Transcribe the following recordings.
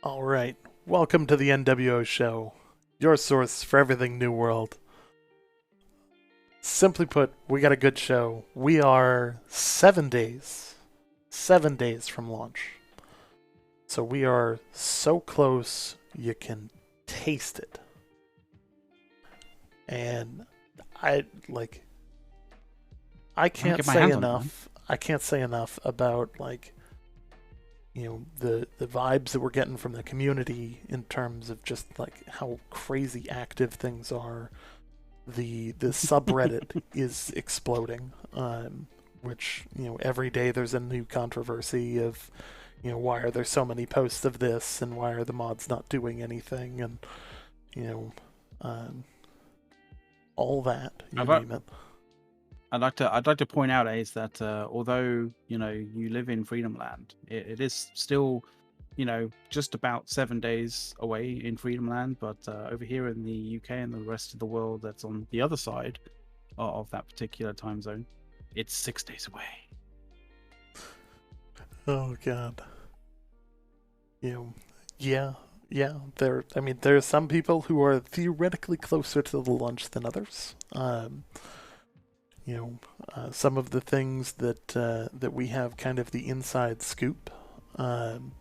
All right, welcome to the NWO show, your source for everything New World. Simply put, we got a good show. We are 7 days from launch. So we are so close, you can taste it. And I like, I I want to can't get my say hands on it, man. enough. I can't say enough about the vibes that we're getting from the community in terms of just like how crazy active things are. The subreddit is exploding, which every day there's a new controversy of why are there so many posts of this and why are the mods not doing anything and you know um, all that you I'd like, name it. I'd like to point out, Ace, that although you live in Freedom Land, it is still, just about 7 days away in Freedom Land. But over here in the UK and the rest of the world, that's on the other side of that particular time zone, it's 6 days away. Oh god. you know yeah, yeah, there's some people who are theoretically closer to the launch than others. Some of the things that we have kind of the inside scoop, um,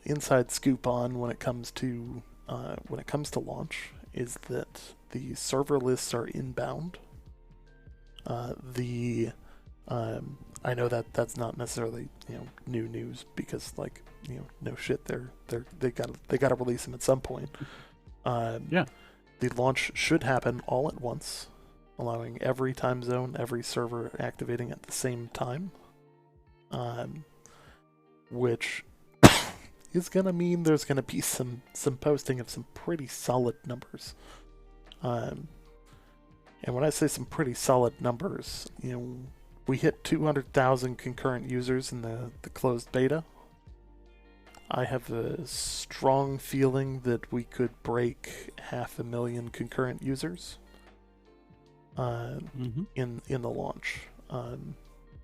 inside scoop on when it comes to launch is that the server lists are inbound. The I know that that's not necessarily new news because no shit they gotta release them at some point. Um, Yeah. the launch should happen all at once, allowing every time zone, every server activating at the same time, um, which is gonna mean there's gonna be some posting of some pretty solid numbers. Um, and when I say some pretty solid numbers, we hit 200,000 concurrent users in the closed beta. I have a strong feeling that we could break 500,000 concurrent users Hmm. in the launch.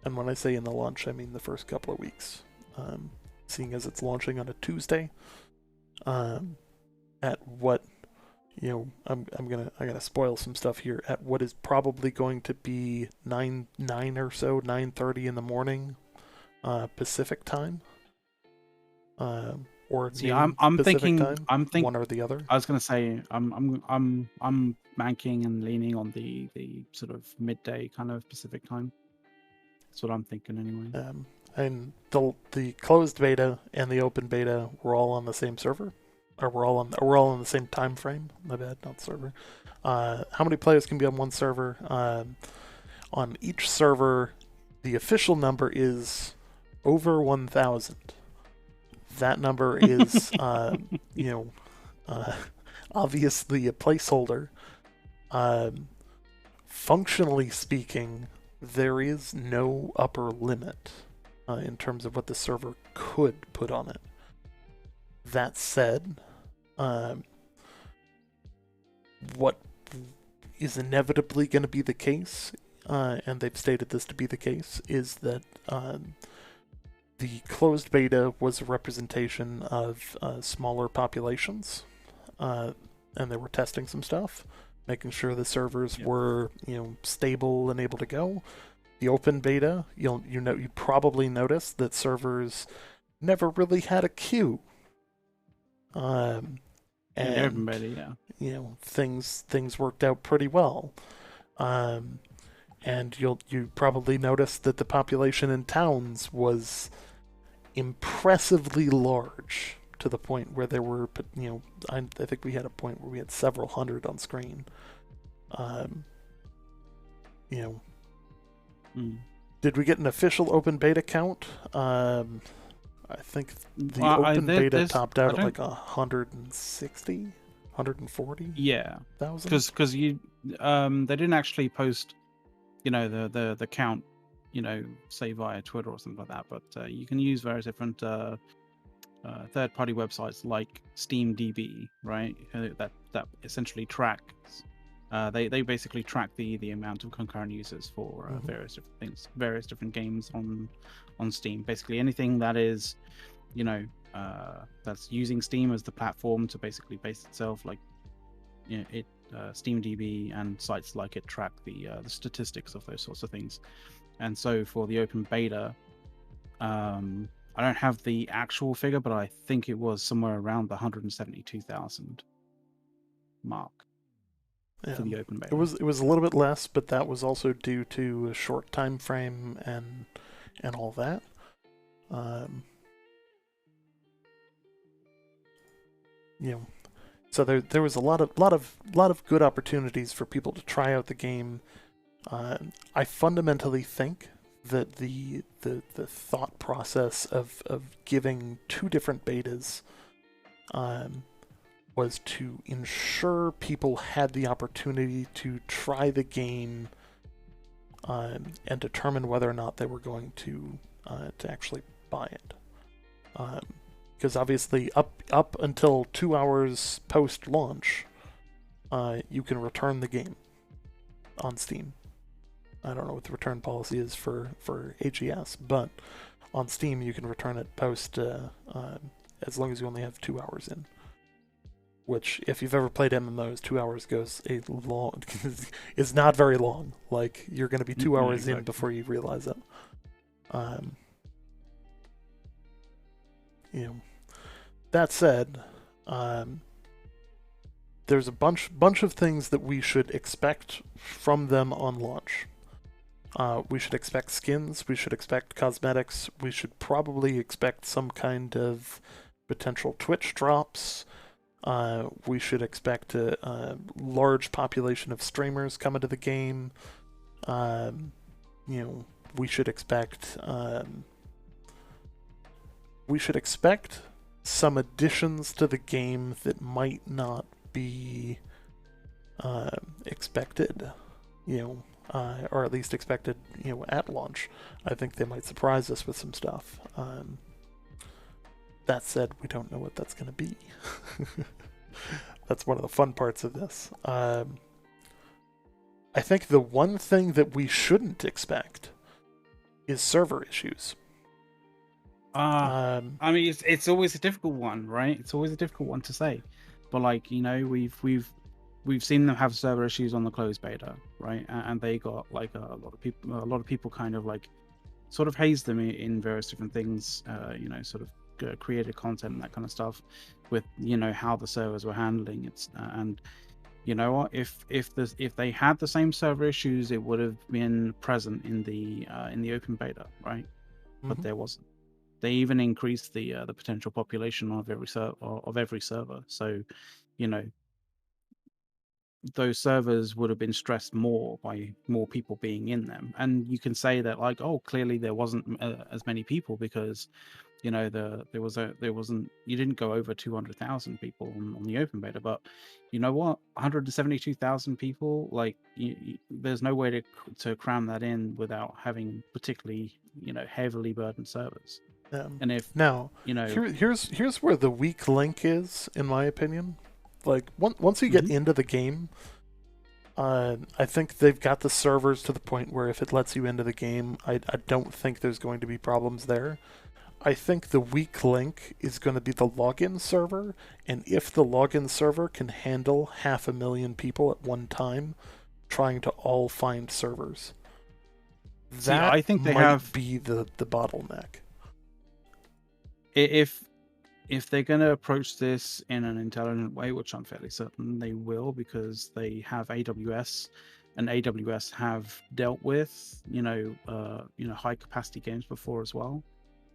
And when I say in the launch, I mean the first couple of weeks. Seeing as it's launching on a Tuesday, at what I'm gonna spoil some stuff here. At what is probably going to be nine or so, 9:30 in the morning, Pacific time, or See, I'm noon I'm Pacific thinking time, I'm think one or the other. I was gonna say I'm banking and leaning on the sort of midday kind of Pacific time. That's what I'm thinking anyway. And the closed beta and the open beta were all on the same server, or we're all on the same time frame. My bad, not server. How many players can be on one server? On each server, the official number is over 1,000. That number is, you know, uh, obviously a placeholder. Um, Functionally speaking, there is no upper limit in terms of what the server could put on it. That said, um, what is inevitably going to be the case, and they've stated this to be the case, is that the closed beta was a representation of smaller populations, and they were testing some stuff, making sure the servers Yep. were stable and able to go. The open beta, you probably noticed that servers never really had a queue, um, Yeah, the open and beta, yeah. things worked out pretty well. Um, and you probably noticed that the population in towns was impressively large to the point where there were, I think we had a point where we had several hundred on screen. Um, you know, Mm. did we get an official open beta count? I think the Well, open beta there's topped I out at don't. like 160, 140,000. Yeah, because you they didn't actually post the count, say via Twitter or something like that. But you can use various different third-party websites like SteamDB, right? That essentially tracks. They basically track the amount of concurrent users for Mm-hmm. various different things, various different games on Steam. Basically, anything that is, you know, that's using Steam as the platform to basically base itself. Like, SteamDB and sites like it track the statistics of those sorts of things. And so for the open beta, I don't have the actual figure, but I think it was somewhere around the 172,000 mark for the open beta. It was a little bit less, but that was also due to a short time frame and all that. So there was a lot of good opportunities for people to try out the game. I fundamentally think that the thought process of giving 2 different betas was to ensure people had the opportunity to try the game and determine whether or not they were going to actually buy it. Because obviously, up until 2 hours post launch, you can return the game on Steam. I don't know what the return policy is for AGS, but on Steam you can return it post as long as you only have 2 hours in. Which, if you've ever played MMOs, 2 hours goes a long. It's not very long. Like, you're going to be 2 hours in before you realize it. That said, there's a bunch of things that we should expect from them on launch. We should expect skins. We should expect cosmetics. We should probably expect some kind of potential Twitch drops. We should expect a large population of streamers coming to the game. We should expect some additions to the game that might not be expected, or at least expected, at launch. I think they might surprise us with some stuff. That said, we don't know what that's going to be. That's one of the fun parts of this. I think the one thing that we shouldn't expect is server issues. I mean, it's always a difficult one, right? It's always a difficult one to say, but like, we've seen them have server issues on the closed beta, right? And they got like a lot of people kind of like sort of hazed them in various different things, sort of created content and that kind of stuff with how the servers were handling it. And you know what, if they had the same server issues, it would have been present in the open beta, right? Mm-hmm. But there wasn't. They even increased the potential population of every server. So, those servers would have been stressed more by more people being in them. And you can say that, like, oh, clearly there wasn't as many people because, you didn't go over 200,000 people on the open beta. But you know what, 172,000 people, like, there's no way to cram that in without having particularly heavily burdened servers. And if now, here's where the weak link is, in my opinion. Like, once you get into the game, I think they've got the servers to the point where if it lets you into the game, I don't think there's going to be problems there. I think the weak link is going to be the login server, and if the login server can handle 500,000 people at one time trying to all find servers, that I think might be the bottleneck. If they're going to approach this in an intelligent way, which I'm fairly certain they will, because they have AWS, and AWS have dealt with high capacity games before as well.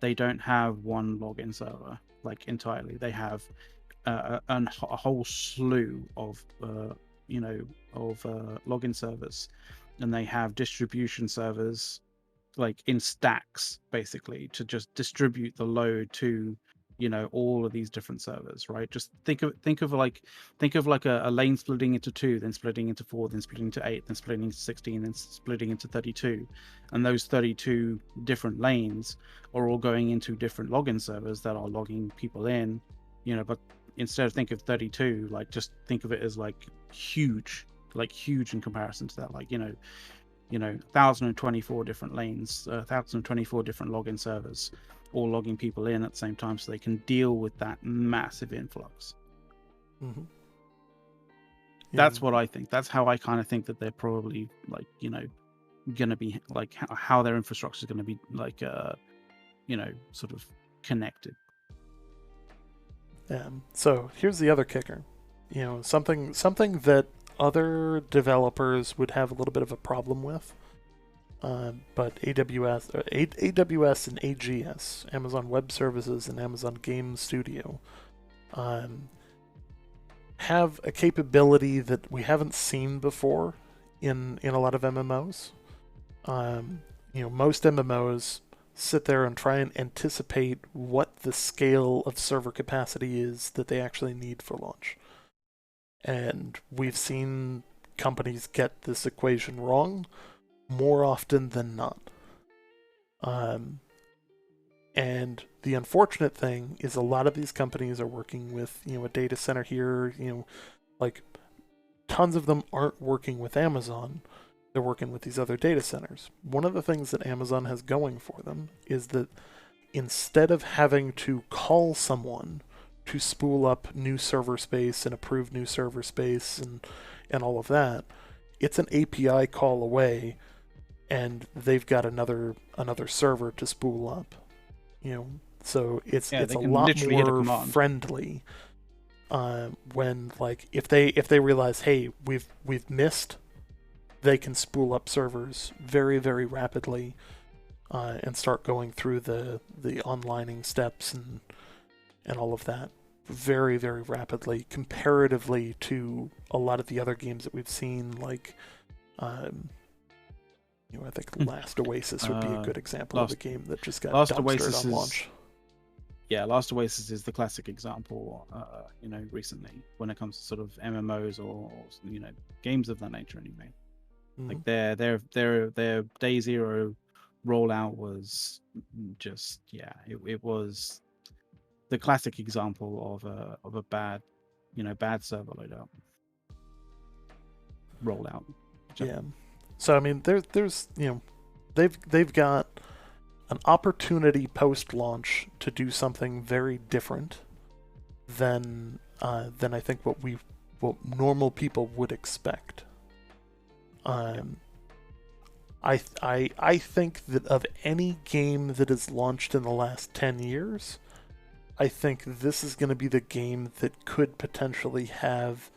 They don't have one login server like entirely. They have a whole slew of login servers, and they have distribution servers like in stacks, basically, to just distribute the load to all of these different servers, right? Just think of like a lane splitting into 2, then splitting into 4, then splitting into 8, then splitting into 16, then splitting into 32, and those 32 different lanes are all going into different login servers that are logging people in, but instead of think of 32, like, just think of it as like huge in comparison to that, like 1,024 different lanes, 1,024 different login servers, all logging people in at the same time so they can deal with that massive influx. Mm-hmm. That's what I think. That's how I kind of think that they're probably like, going to be like how their infrastructure is going to be like, sort of connected. So here's the other kicker. Something that other developers would have a little bit of a problem with. But AWS and AGS, Amazon Web Services and Amazon Game Studio, have a capability that we haven't seen before in a lot of MMOs. Most MMOs sit there and try and anticipate what the scale of server capacity is that they actually need for launch. And we've seen companies get this equation wrong more often than not. And the unfortunate thing is a lot of these companies are working with, a data center here, like tons of them aren't working with Amazon. They're working with these other data centers. One of the things that Amazon has going for them is that instead of having to call someone to spool up new server space and approve new server space and all of that, it's an API call away, and they've got another server to spool up. So it's a lot more friendly when, like, if they realize, hey, we've missed, they can spool up servers very, very rapidly and start going through the onlining steps and all of that very, very rapidly, comparatively to a lot of the other games that we've seen, like I think Last Oasis would be a good example of a game that just got dumpstered on launch. Yeah, Last Oasis is the classic example, recently when it comes to sort of MMOs or games of that nature anyway. Mm-hmm. Like their day zero rollout was just, it was the classic example of a bad server loadout rollout. Yeah. So I mean, there's they've got an opportunity post-launch to do something very different than I think what normal people would expect. I think that of any game that has launched in the last 10 years, I think this is going to be the game that could potentially have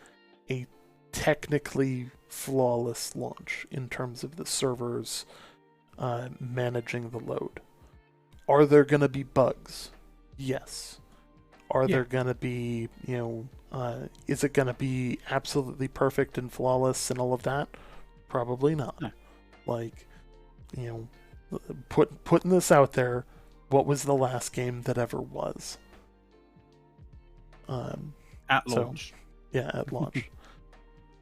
a technically flawless launch in terms of the servers managing the load. Are there going to be bugs? Yes. Are there going to be, is it going to be absolutely perfect and flawless and all of that? Probably not. No. Like, putting this out there, what was the last game that ever was? At launch. Yeah, at launch.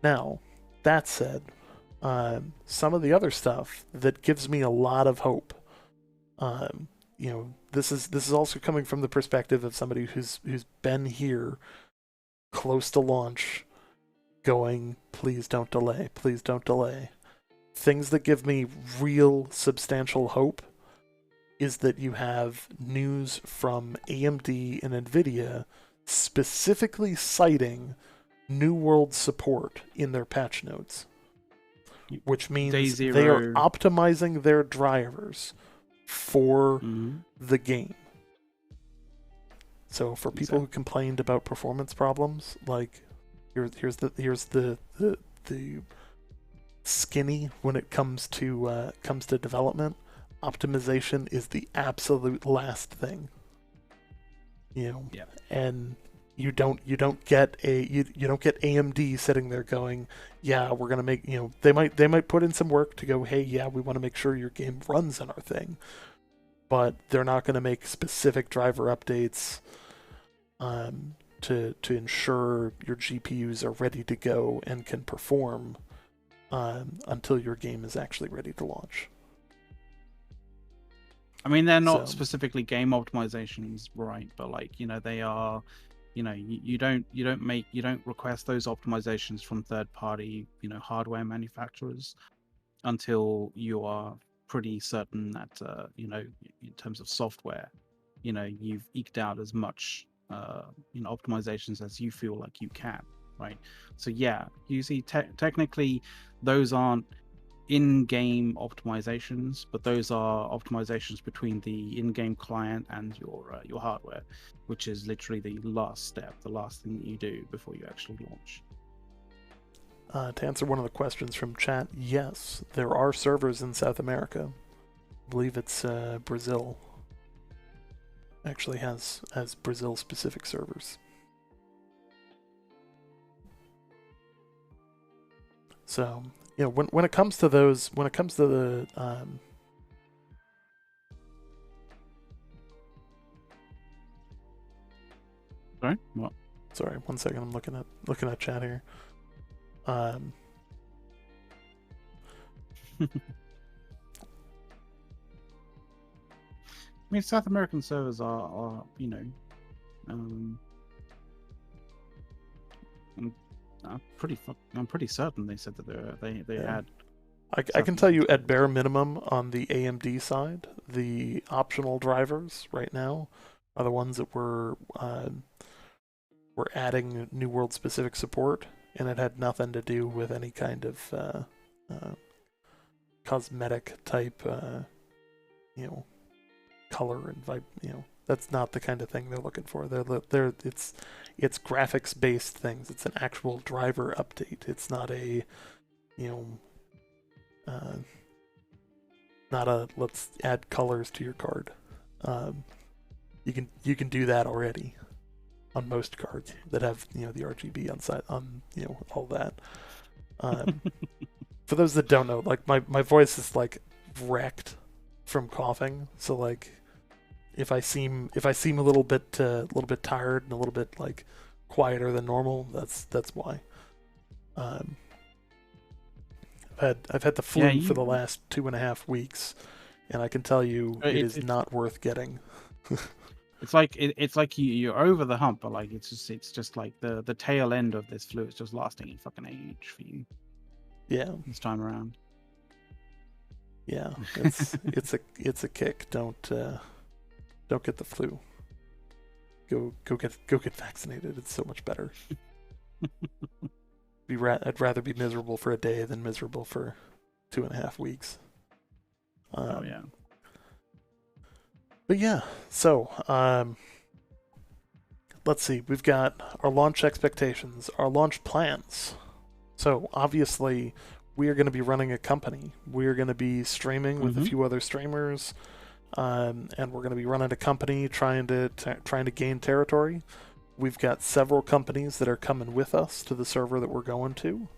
Now, that said, some of the other stuff that gives me a lot of hope. This is also coming from the perspective of somebody who's been here close to launch, going, please don't delay, please don't delay. Things that give me real substantial hope is that you have news from AMD and NVIDIA specifically citing New World support in their patch notes, which means they are optimizing their drivers for the game. So for people who complained about performance problems, like here's the skinny when it comes to development. Optimization is the absolute last thing. And you don't get AMD sitting there going, yeah, we're gonna make, they might put in some work to go, hey, yeah, we want to make sure your game runs on our thing, but they're not going to make specific driver updates to ensure your GPUs are ready to go and can perform until your game is actually ready to launch. I mean, they're not specifically game optimizations, right? But they are. You don't request those optimizations from third-party, hardware manufacturers until you are pretty certain that, in terms of software, you've eked out as much optimizations as you feel like you can, right? So yeah, you see, technically those aren't in-game optimizations, but those are optimizations between the in-game client and your hardware, which is literally the last step, the last thing that you do before you actually launch. To answer one of the questions from chat, yes, there are servers in South America. I believe it's Brazil. Actually has Brazil-specific servers. So, when it comes to those, when it comes to the Sorry, what? sorry, 1 second. I'm looking at chat here. I mean, South American servers are I'm pretty certain they said that they Yeah. had. I can tell you at bare minimum on the AMD side, the optional drivers right now are the ones that we're adding New World specific support, and it had nothing to do with any kind of cosmetic type, color and vibe. That's not the kind of thing they're looking for. It's graphics based things. It's an actual driver update. It's not a not a let's add colors to your card. You can do that already on most cards that have the RGB on all that. For those that don't know, like my voice is like wrecked from coughing, so like if I seem a little bit tired and a little bit like quieter than normal, that's why. I've had the flu for the last 2.5 weeks, and I can tell you it is not worth getting. It's like you're over the hump, but like it's just like the tail end of this flu is just lasting a fucking age for you. Yeah. This time around. Yeah, it's a kick. Don't get the flu. Go get vaccinated. It's so much better. I'd rather be miserable for a day than miserable for 2.5 weeks. Oh yeah. But yeah, so let's see. We've got our launch expectations, our launch plans. So obviously, we are going to be running a company. We are going to be streaming with a few other streamers, and we're going to be running a company trying to gain territory. We've got several companies that are coming with us to the server that we're going to.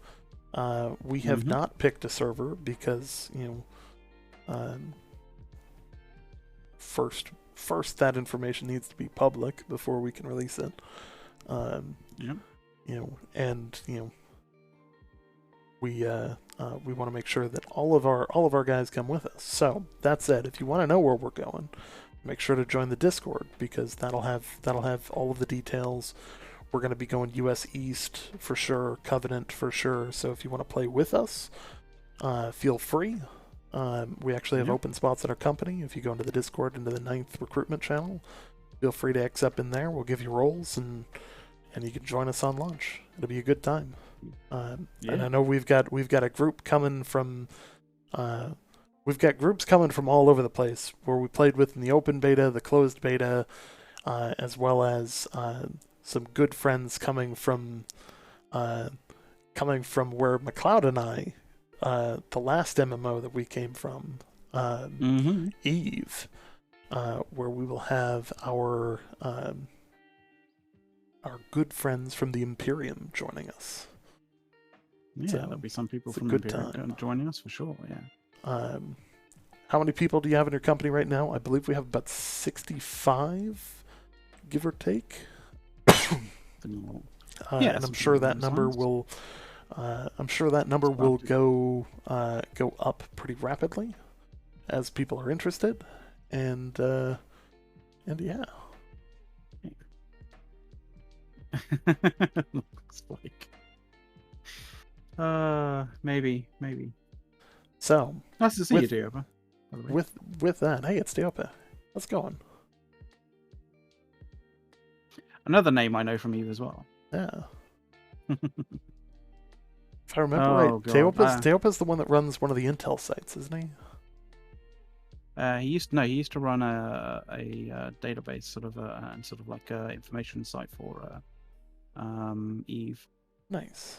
We have not picked a server because first that information needs to be public before we can release it. We want to make sure that all of our guys come with us. So that said, if you want to know where we're going, make sure to join the Discord, because that'll have all of the details. We're going to be going US East for sure, Covenant for sure. So if you want to play with us, feel free. We actually have open spots at our company. If you go into the Discord, into the 9th recruitment channel, feel free to X up in there. We'll give you roles, and you can join us on launch. It'll be a good time. And I know we've got a group coming from we've got groups coming from all over the place, where we played with in the open beta, the closed beta, as well as some good friends coming from where McLeod and I, the last MMO that we came from, Eve, where we will have our good friends from the Imperium joining us. Yeah, so there'll be some people from the Imperium joining us for sure. Yeah. How many people do you have in your company right now? I believe we have about 65, give or take. And I'm sure that number will. Go up pretty rapidly as people are interested, and yeah. Looks like. Maybe. So nice to see you, Diopa. With that, hey, it's Diopa. How's it going? Another name I know from Eve as well. Yeah. If I remember right, Oh god. Teopa's the one that runs one of the Intel sites, isn't he? He used to run a database and sort of like a information site for Eve. Nice.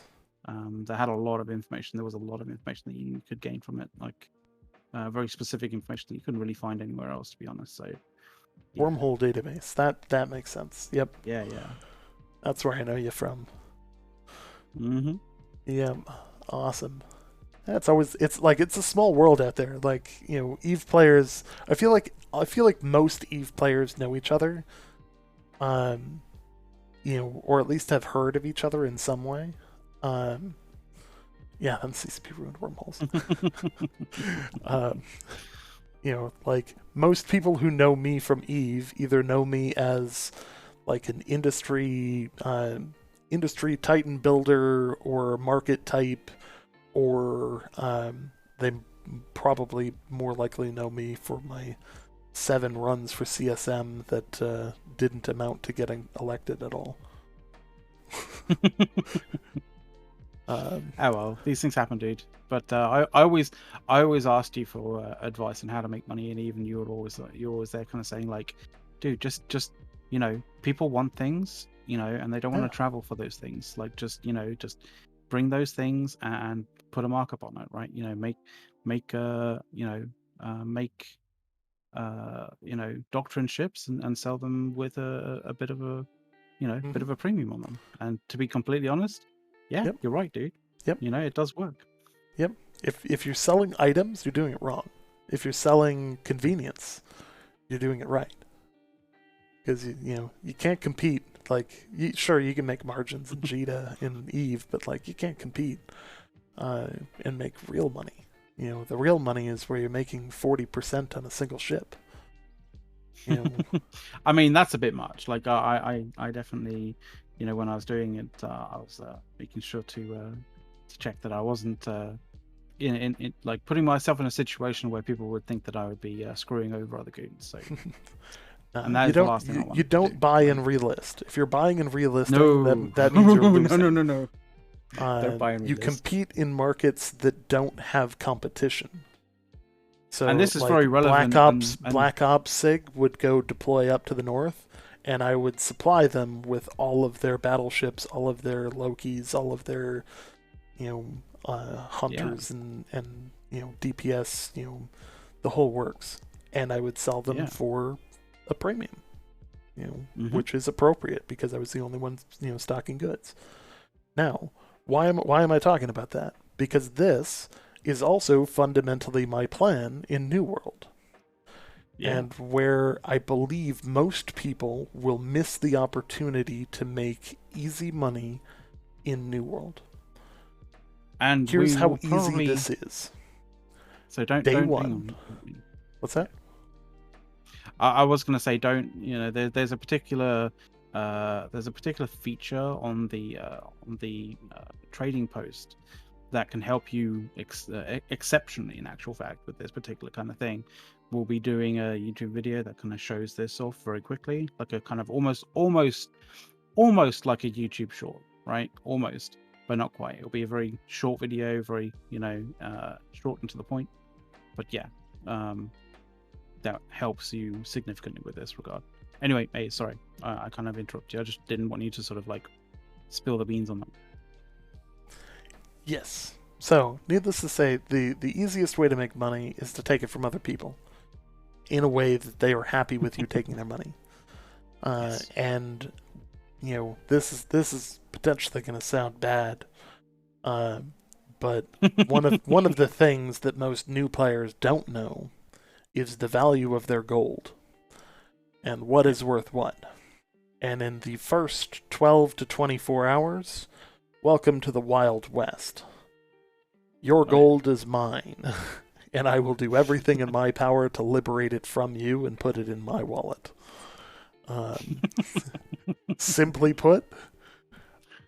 That had a lot of information. There was a lot of information that you could gain from it, like very specific information that you couldn't really find anywhere else, to be honest. So yeah. Wormhole database. That makes sense. Yep. Yeah. That's where I know you from. Mm-hmm. Yeah. Awesome. It's a small world out there. Like, Eve players, I feel like most Eve players know each other. Or at least have heard of each other in some way. Yeah, them CCP ruined wormholes. Like most people who know me from Eve either know me as like an industry titan builder or market type, or they probably more likely know me for my 7 runs for CSM that didn't amount to getting elected at all. Oh well, these things happen, dude. But I always asked you for advice on how to make money, and even you're always there, kind of saying like, dude, just people want things, and they don't want to travel for those things. Like just bring those things and put a markup on it, right? Make doctrine ships and sell them with a bit of a bit of a premium on them. And to be completely honest, yeah, you're right, dude. Yep. It does work. Yep. If you're selling items, you're doing it wrong. If you're selling convenience, you're doing it right. Because you can't compete. Like, sure, you can make margins in Jita and Eve, but like you can't compete and make real money. The real money is where you're making 40% on a single ship. I mean, that's a bit much. Like I definitely, when I was doing it, I was making sure to check that I wasn't in like putting myself in a situation where people would think that I would be screwing over other goons. So, and that is the last thing I want. You don't buy in relist. If you're buying in relisting, no, that means you're losing. No. Don't buy in relist. You compete in markets that don't have competition. So, and this is very relevant. Black Ops SIG would go deploy up to the north, and I would supply them with all of their battleships, all of their Lokis, all of their, hunters and DPS, the whole works, and I would sell them for a premium, which is appropriate because I was the only one, stocking goods. Now, why am I talking about that? Because this is also fundamentally my plan in New World. Yeah. And where I believe most people will miss the opportunity to make easy money in New World. And here's how easy this is. So don't Day one. What's that? I was going to say there's a particular feature on the trading post that can help you exceptionally, in actual fact, with this particular kind of thing. We'll be doing a YouTube video that kind of shows this off very quickly, like a kind of almost like a YouTube short, right? Almost, but not quite. It'll be a very short video, very short and to the point. But yeah, that helps you significantly with this regard. Anyway, hey, sorry, I kind of interrupted you. I just didn't want you to sort of like spill the beans on them. Yes. So, needless to say, the easiest way to make money is to take it from other people in a way that they are happy with you taking their money. Yes. And, this is potentially going to sound bad, but one of the things that most new players don't know is the value of their gold and what is worth what. And in the first 12 to 24 hours, welcome to the Wild West. Your gold is mine, and I will do everything in my power to liberate it from you and put it in my wallet. Simply put,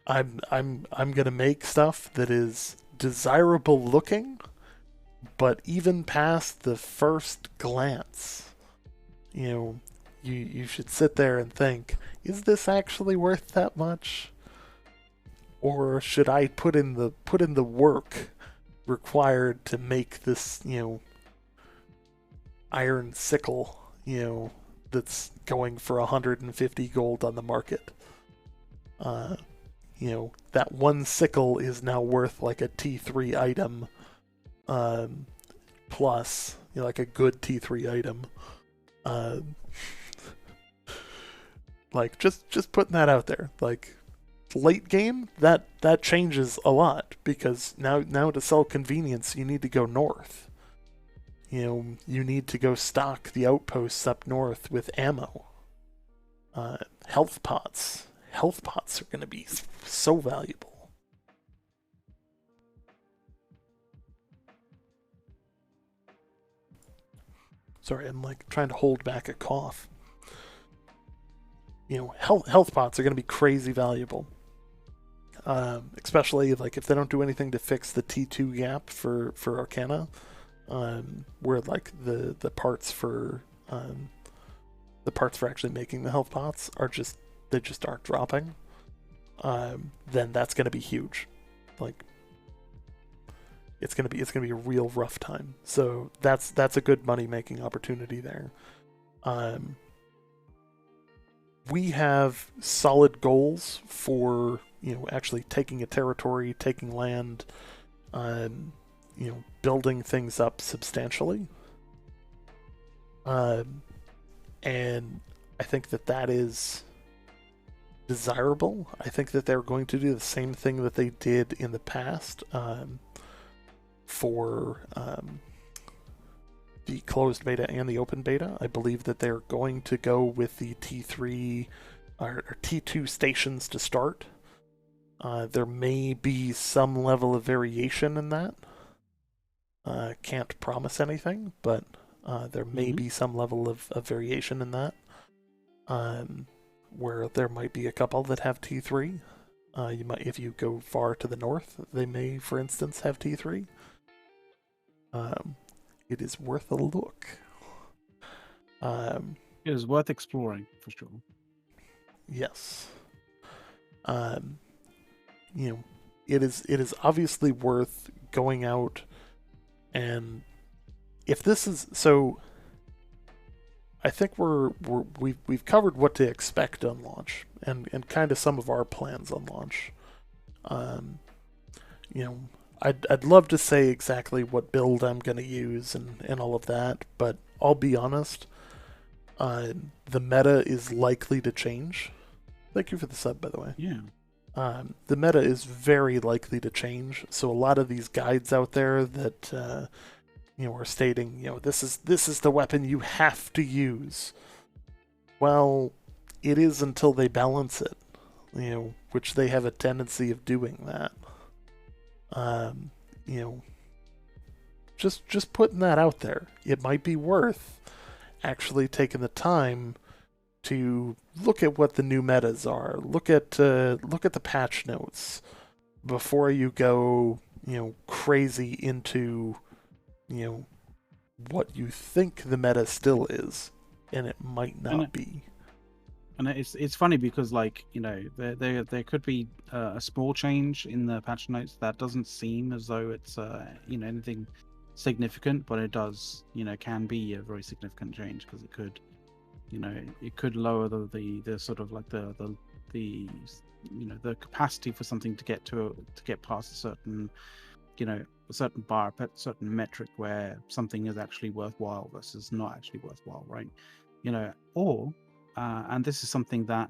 I'm gonna make stuff that is desirable looking, but even past the first glance, you should sit there and think, is this actually worth that much? Or should I put in the work required to make this, iron sickle, that's going for 150 gold on the market? Uh, that one sickle is now worth like a T3 item, um, plus, like a good T3 item. Uh, like just putting that out there. Like late game, that changes a lot because now to sell convenience, you need to go north. You need to go stock the outposts up north with ammo. Uh, health pots. Health pots are going to be so valuable. Sorry, I'm like trying to hold back a cough. Health pots are going to be crazy valuable. Especially like if they don't do anything to fix the T2 gap for Arcana, where like the parts for actually making the health pots they just aren't dropping. Then that's going to be huge. Like it's gonna be a real rough time. So that's a good money making opportunity there. Um, we have solid goals for actually taking a territory, taking land, building things up substantially. And I think that is desirable. I think that they're going to do the same thing that they did in the past, for the closed beta and the open beta. I believe that they're going to go with the T3 or T2 stations to start. There may be some level of variation in that. Can't promise anything, but there may be some level of variation in that. Where there might be a couple that have T3. If you go far to the north, they may, for instance, have T3. It is worth a look. It is worth exploring for sure. Yes. It is obviously worth going out, and if this is so, I think we've covered what to expect on launch and kind of some of our plans on launch. I'd love to say exactly what build I'm going to use and all of that, but I'll be honest, the meta is likely to change. Thank you for the sub, by the way. Yeah. The meta is very likely to change, so a lot of these guides out there that are stating, this is the weapon you have to use. Well, it is until they balance it, which they have a tendency of doing that. Just putting that out there. It might be worth actually taking the time to look at what the new metas are. Look at the patch notes before you go, crazy into, what you think the meta still is, and it might not be. And it's funny because there could be a small change in the patch notes that doesn't seem as though it's anything significant, but it does can be a very significant change because it could lower the sort of like the capacity for something to get past a certain a certain bar, a certain metric where something is actually worthwhile versus not actually worthwhile, right? Or and this is something that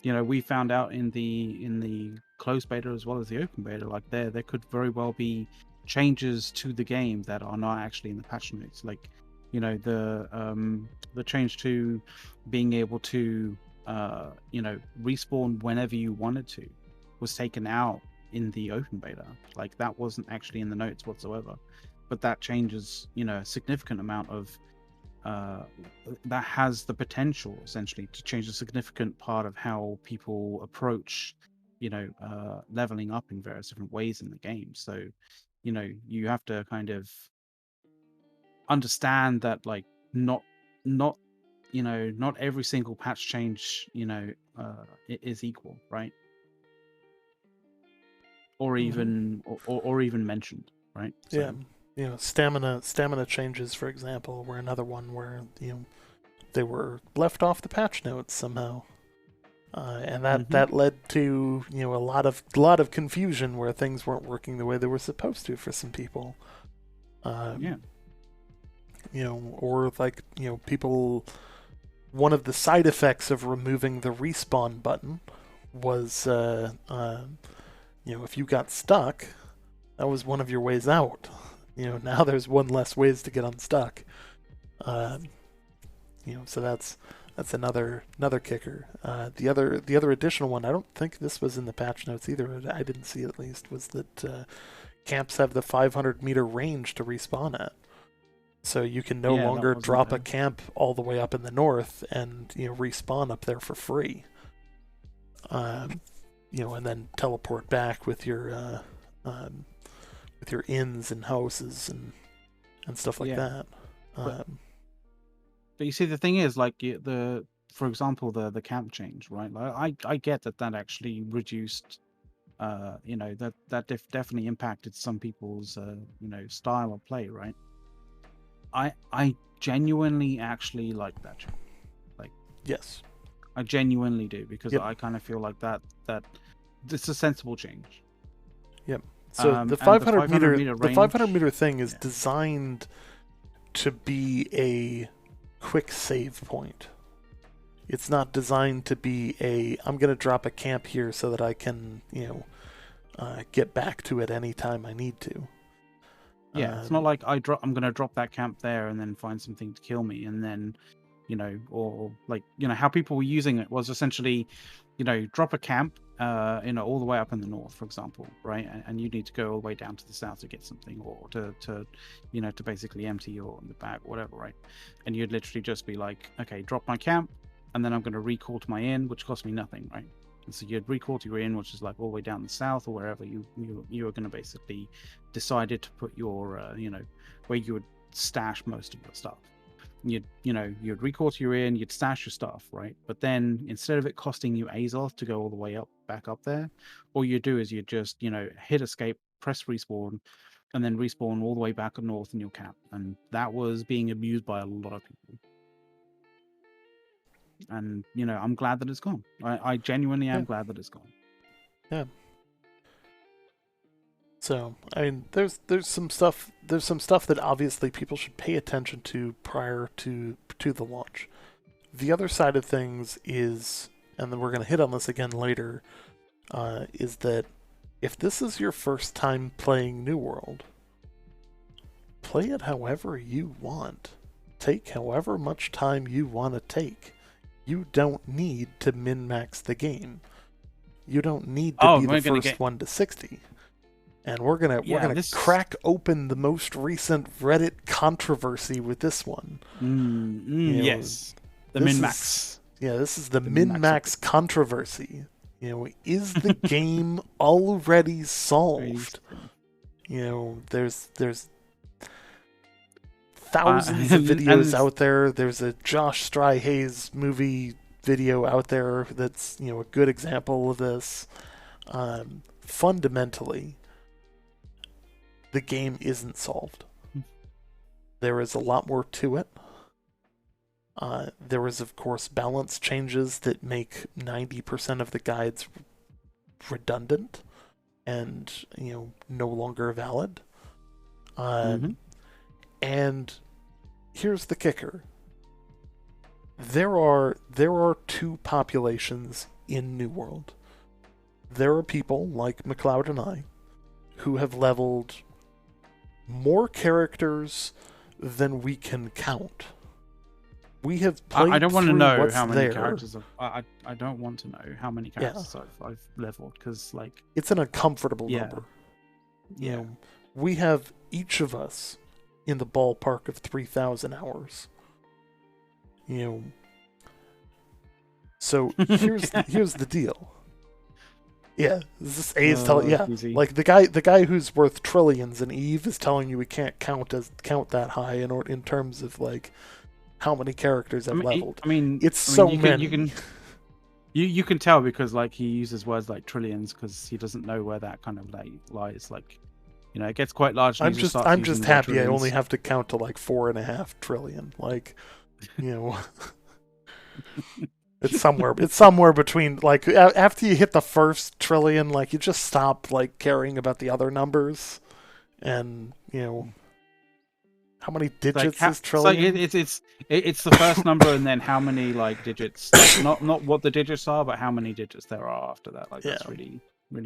we found out in the closed beta as well as the open beta. Like there could very well be changes to the game that are not actually in the patch notes. Like the change to being able to respawn whenever you wanted to was taken out in the open beta. Like that wasn't actually in the notes whatsoever. But that changes a significant amount of that has the potential essentially to change a significant part of how people approach leveling up in various different ways in the game. So you have to kind of understand that like not not every single patch change, is equal, right? Or even or even mentioned, right? Yeah, So stamina changes, for example, were another one where they were left off the patch notes somehow, and that led to a lot of confusion where things weren't working the way they were supposed to for some people. yeah, Or like people. One of the side effects of removing the respawn button was, if you got stuck, that was one of your ways out. Now there's one less ways to get unstuck. So that's another kicker. The other additional one, I don't think this was in the patch notes either. I didn't see it, at least, was that camps have the 500-meter range to respawn at. So you can no longer drop a camp all the way up in the north and respawn up there for free. And then teleport back with your inns and houses and stuff like that. But you see, the thing is, like for example, the camp change, right? Like, I get that actually reduced, that definitely impacted some people's style of play, right? I genuinely actually like that change. Like, yes, I genuinely do, because I kind of feel like that it's a sensible change. Yep. So the 500 meter thing is designed to be a quick save point. It's not designed to be I'm going to drop a camp here so that I can get back to it anytime I need to. Yeah, it's not like I'm going to drop that camp there and then find something to kill me, and then, or like, how people were using it was essentially, drop a camp, all the way up in the north, for example, right? And you need to go all the way down to the south to get something, or to basically empty your the bag, or whatever, right? And you'd literally just be like, okay, drop my camp, and then I'm going to recall to my inn, which costs me nothing, right? And so you'd recall to your inn, which is like all the way down the south or wherever you are going to basically decided to put your, where you would stash most of your stuff. You'd recall to your inn, you'd stash your stuff, right? But then instead of it costing you Azoth to go all the way back up there, all you do is you just, hit escape, press respawn, and then respawn all the way back up north in your camp. And that was being abused by a lot of people. And I'm glad that it's gone. I genuinely am glad that it's gone. Yeah. So I mean, there's some stuff that obviously people should pay attention to prior to the launch. The other side of things is, and then we're going to hit on this again later, is that if this is your first time playing New World, play it however you want. Take however much time you want to take. You don't need to min-max the game. You don't need to be the first one to 60. And we're gonna crack open the most recent Reddit controversy with this one. Yes, the min-max. This is the min-max controversy. Is the game already solved? There's thousands of videos out there. There's a Josh Strihayes movie video out there that's a good example of this. Fundamentally, the game isn't solved. There is a lot more to it. There is, of course, balance changes that make 90% of the guides redundant and no longer valid. And here's the kicker. There are two populations in New World. There are people like McLeod and I who have leveled more characters than we can count. We have played. I don't want to know how many characters. I don't want to know how many characters I've leveled, because it's an uncomfortable number. We have, each of us, in the ballpark of 3,000 hours. So here's the deal. Yeah, this A is telling. Yeah, easy. Like the guy who's worth trillions, and Eve is telling you we can't count that high in terms of how many characters I I've mean, leveled. I mean, It's I mean, so many. you can tell because like he uses words like trillions because he doesn't know where that kind of like lies. Like, you know, it gets quite large and he just starts I'm using just the word happy I only trillions. have to count to like 4.5 trillion. Like, you know, it's somewhere between like after you hit the first trillion, like you just stop like caring about the other numbers, and how many Like digits is it's like trillion? it's the first number and then how many like digits, like not what the digits are, but how many digits there are after that. Like Yeah, that's really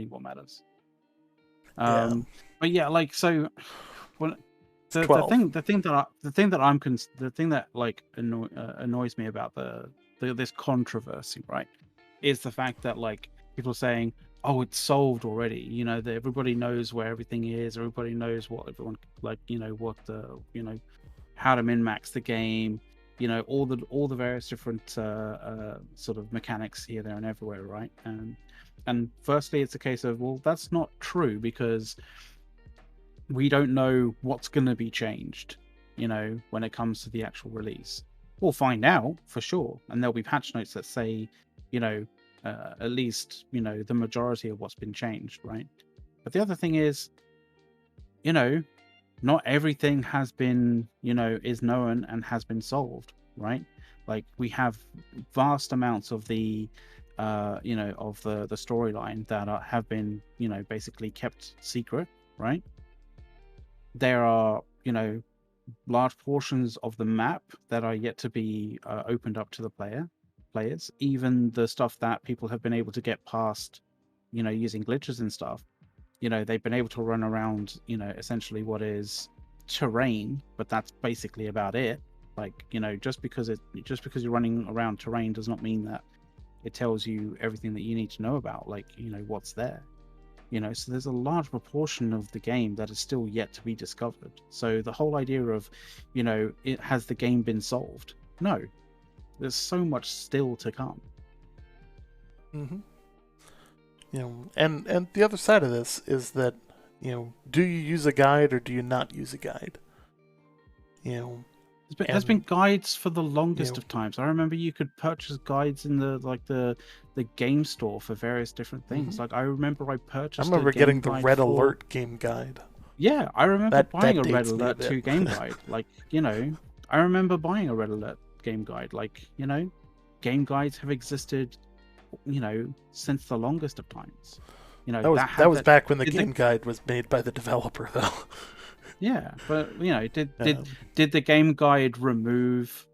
what matters. yeah, But yeah, like so when it's 12. the thing that the thing that like annoys me about this controversy, right, is the fact that like people saying, oh, it's solved already, you know, that everybody knows where everything is, everybody knows what everyone, like, you know, what the, you know, how to min max the game, you know, all the various different sort of mechanics here, there, and everywhere, right? And firstly, it's a case of, well, that's not true because we don't know what's going to be changed, you know, when it comes to the actual release. We'll find out for sure, and there'll be patch notes that say, you know, at least, you know, the majority of what's been changed, right? But the other thing is, you know, not everything has been, you know, is known and has been solved, right? Like we have vast amounts of the you know, of the storyline that have been, you know, basically kept secret, right? There are, you know, large portions of the map that are yet to be opened up to the players. Even the stuff that people have been able to get past, you know, using glitches and stuff, you know, they've been able to run around, you know, essentially what is terrain, but that's basically about it. Like, you know, just because you're running around terrain does not mean that it tells you everything that you need to know about, like, you know, what's there. You know, so there's a large proportion of the game that is still yet to be discovered. So the whole idea of, you know, it has the game been solved? No, there's so much still to come. Mm-hmm. And the other side of this is that, do you use a guide or do you not use a guide? You know, There's been and guides for the longest you of times. I remember you could purchase guides in the game store for various different things. mhm. Like I remember I I purchased a remember game getting the guide Red for, Alert game guide. yeah, I remember buying That a Red dates me a Alert bit. 2 game guide. Like, you know, I remember buying a Red Alert game guide. Like, you know, game guides have existed, you know, since the longest of times. You know, that That had was that back when the did the game guide was made by the developer, though. yeah, but you know, um, did the game guide remove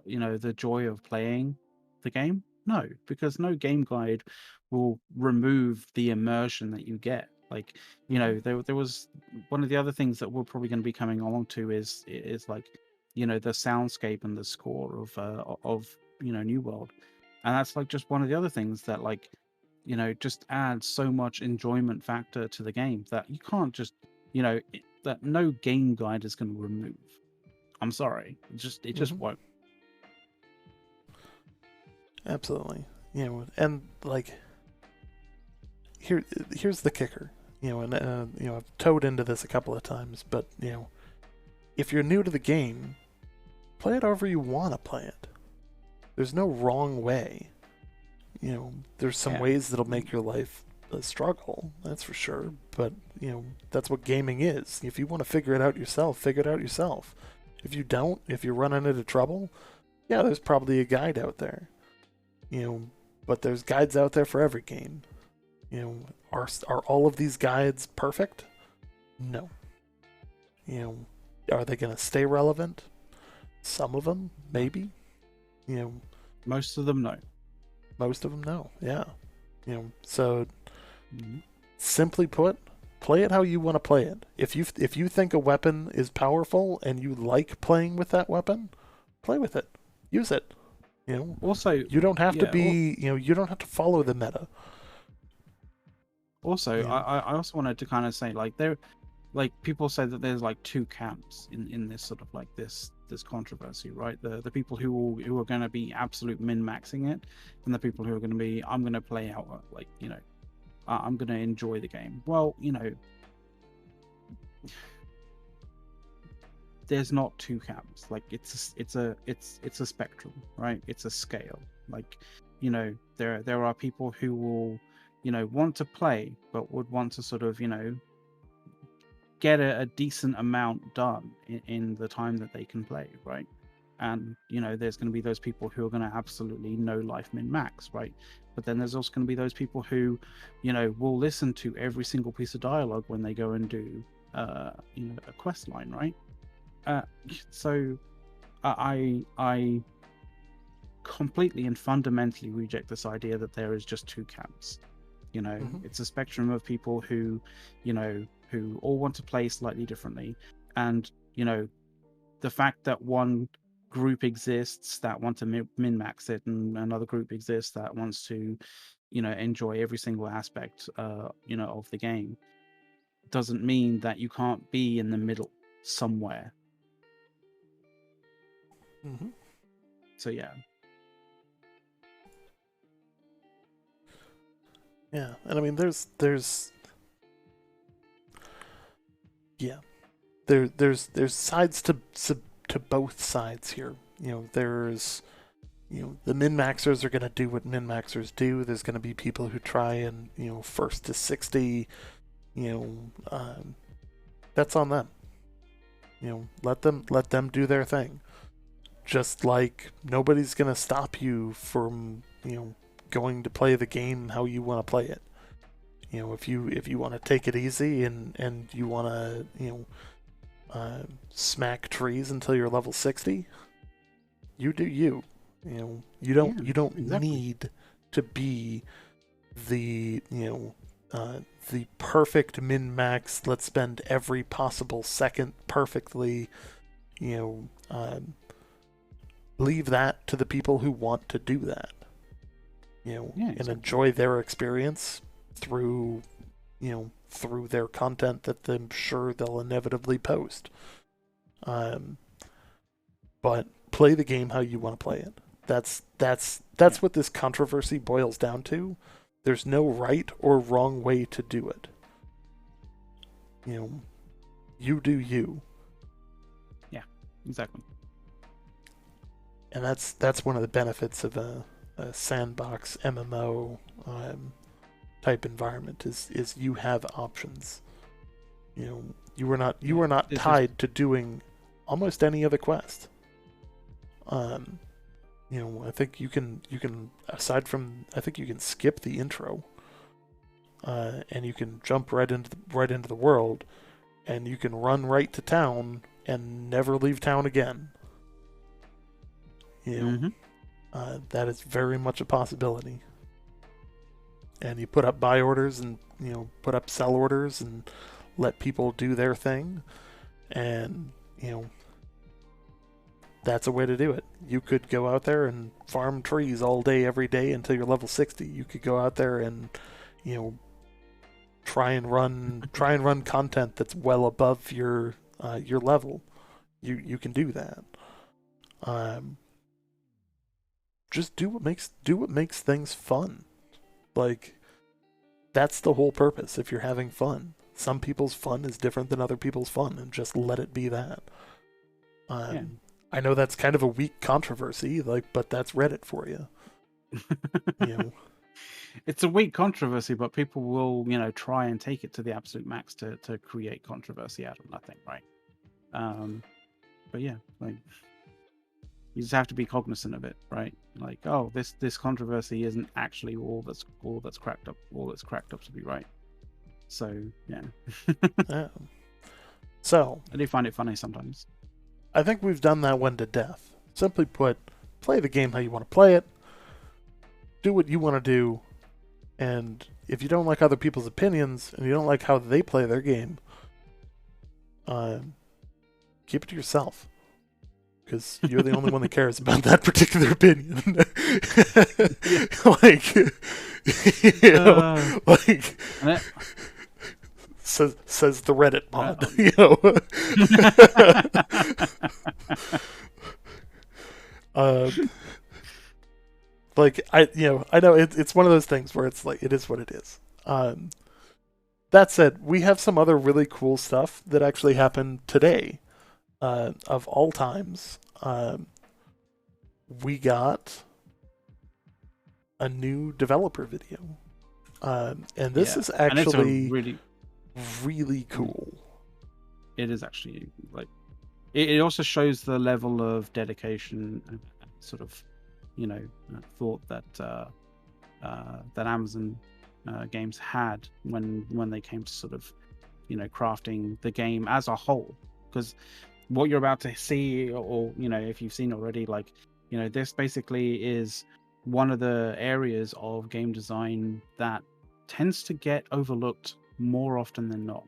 you know, the joy of playing the game? No, because no game guide will remove the immersion that you get. Like, you mhm, know, there was one of the other things that we're probably going to be coming along to is like, you know, the soundscape and the score of you know, New World. And that's like just one of the other things that, like, you know, just adds so much enjoyment factor to the game that you can't just, you know, that no game guide is going to remove. I'm sorry, it just mhm, won't. absolutely. And like here here's the kicker. And I've towed into this a couple of times, but if you're new to the game, play it however you want to play it. There's no wrong way. There's some Yeah, ways that'll make your life a struggle, that's for sure. But that's what gaming is. If you want to figure it out yourself, figure it out yourself. If you don't, if you're running into trouble, yeah, there's probably a guide out there. But there's guides out there for every game. Are all of these guides perfect? No. You are they going to stay relevant? Some of them, no. maybe. You know, Most of them, no. most of them, no. Yeah. So Mhm. simply put, play it how you want to play it. If you think a weapon is powerful and you like playing with that weapon, play with it. Use it. Also, You don't have to yeah. be, you don't have to follow the meta. Also, You know. I also wanted to kind of say, like, there, like, people say that there's like two camps in this sort of like this controversy, right? The people who are going to be absolute min maxing it, and the people who are going to be, I'm going to play out, like, you know, I'm going to enjoy the game. Well, you know, there's not two camps. Like it's a spectrum, right? It's a scale. Like, there are people who will, want to play, but would want to sort of, get a decent amount done in the time that they can play, right? And there's going to be those people who are going to absolutely no life min max, right? But then there's also going to be those people who, will listen to every single piece of dialogue when they go and do, a quest line, right? So I completely and fundamentally reject this idea that there is just two camps. It's a spectrum of people who, who all want to play slightly differently, and the fact that one group exists that want to min max it, and another group exists that wants to, enjoy every single aspect, of the game, doesn't mean that you can't be in the middle somewhere. Mm-hmm. So yeah. Yeah, and I mean, there's sides to both sides here. There's the min-maxers are going to do what min-maxers do. There's going to be people who try and first to 60. That's on them. Let them do their thing. Just like nobody's going to stop you from going to play the game how you want to play it. If you want to take it easy and you want to smack trees until you're level 60, you do you. You don't exactly. need to be the the perfect min max. Let's spend every possible second perfectly. Leave that to the people who want to do that. And enjoy their experience through their content that I'm sure they'll inevitably post. But play the game how you want to play it. That's what this controversy boils down to. There's no right or wrong way to do it. You do you. Yeah, exactly. And that's one of the benefits of a sandbox MMO type environment is you have options. You are not tied to doing almost any other quest. I think you can aside from I think you can skip the intro, and you can jump right into the world, and you can run right to town and never leave town again. That is very much a possibility. And you put up buy orders and put up sell orders and let people do their thing, and that's a way to do it. You could go out there and farm trees all day every day until you're level 60. You could go out there and try and run content that's well above your level. You can do that. Just do what makes things fun. Like, that's the whole purpose. If you're having fun, some people's fun is different than other people's fun, and just let it be that. I know that's kind of a weak controversy, but that's Reddit for you. It's a weak controversy, but people will, try and take it to the absolute max to create controversy out of nothing, right? But yeah, you just have to be cognizant of it, right? Like, oh, this controversy isn't actually all that's cracked up to be right. So yeah. Yeah. So I do find it funny sometimes. I think we've done that one to death. Simply put, play the game how you want to play it. Do what you want to do. And if you don't like other people's opinions and you don't like how they play their game, keep it to yourself. Because you're the only one that cares about that particular opinion. Says the Reddit mod. I know it's one of those things where it's like, it is what it is. That said, we have some other really cool stuff that actually happened today. of all times, we got a new developer video. And this Yeah, is and it's a actually really, really cool. it is actually like, it also shows the level of dedication and sort of, thought that Amazon games had when they came to sort of, crafting the game as a whole. Because what you're about to see, or if you've seen already, like, this basically is one of the areas of game design that tends to get overlooked more often than not.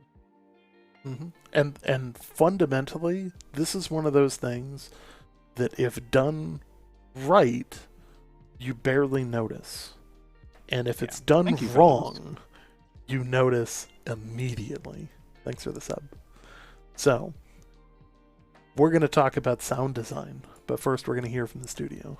Mm-hmm. And fundamentally, this is one of those things that if done right, you barely notice. And if it's done Thank you, fellas. wrong, you notice immediately. Thanks for the sub. So, we're going to talk about sound design, but first we're going to hear from the studio.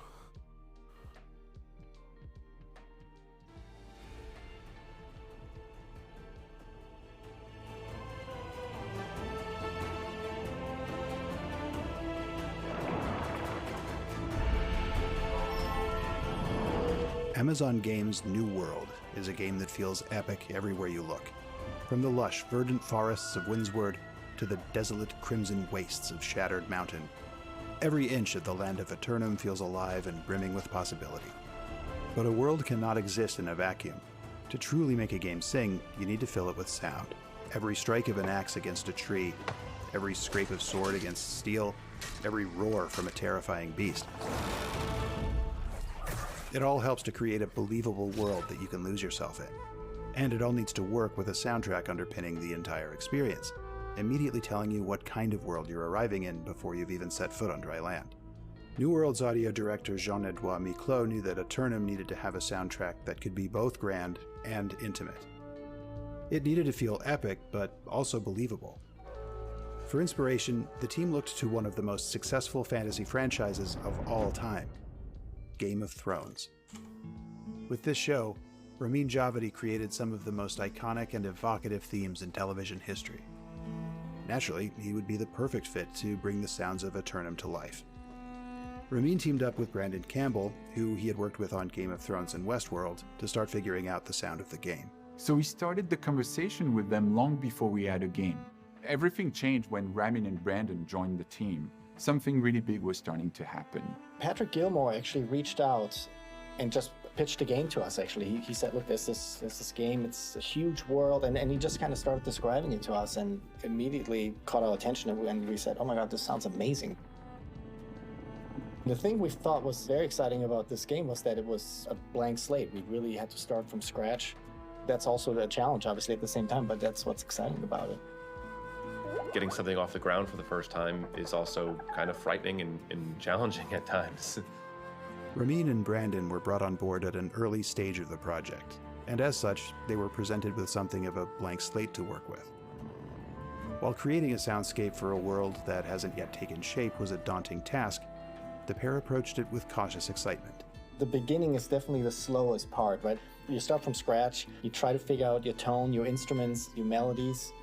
Amazon Games' New World is a game that feels epic everywhere you look. From the lush, verdant forests of Windsward to the desolate crimson wastes of Shattered Mountain, every inch of the land of Eternum feels alive and brimming with possibility. But a world cannot exist in a vacuum. To truly make a game sing, you need to fill it with sound. Every strike of an axe against a tree, every scrape of sword against steel, every roar from a terrifying beast. It all helps to create a believable world that you can lose yourself in. And it all needs to work with a soundtrack underpinning the entire experience, immediately telling you what kind of world you're arriving in before you've even set foot on dry land. New World's audio director Jean-Edouard Miclot knew that Eternum needed to have a soundtrack that could be both grand and intimate. It needed to feel epic, but also believable. For inspiration, the team looked to one of the most successful fantasy franchises of all time, Game of Thrones. With this show, Ramin Djawadi created some of the most iconic and evocative themes in television history. Naturally, he would be the perfect fit to bring the sounds of Eternum to life. Ramin teamed up with Brandon Campbell, who he had worked with on Game of Thrones and Westworld, to start figuring out the sound of the game. So we started the conversation with them long before we had a game. Everything changed when Ramin and Brandon joined the team. Something really big was starting to happen. Patrick Gilmore actually reached out and just pitched a game to us, actually. He said, look, there's this game, it's a huge world, and he just kind of started describing it to us and immediately caught our attention, and we said, oh my God, this sounds amazing. The thing we thought was very exciting about this game was that it was a blank slate. We really had to start from scratch. That's also a challenge, obviously, at the same time, but that's what's exciting about it. Getting something off the ground for the first time is also kind of frightening and challenging at times. Ramin and Brandon were brought on board at an early stage of the project, and as such, they were presented with something of a blank slate to work with. While creating a soundscape for a world that hasn't yet taken shape was a daunting task, the pair approached it with cautious excitement. The beginning is definitely the slowest part, right? You start from scratch, you try to figure out your tone, your instruments, your melodies.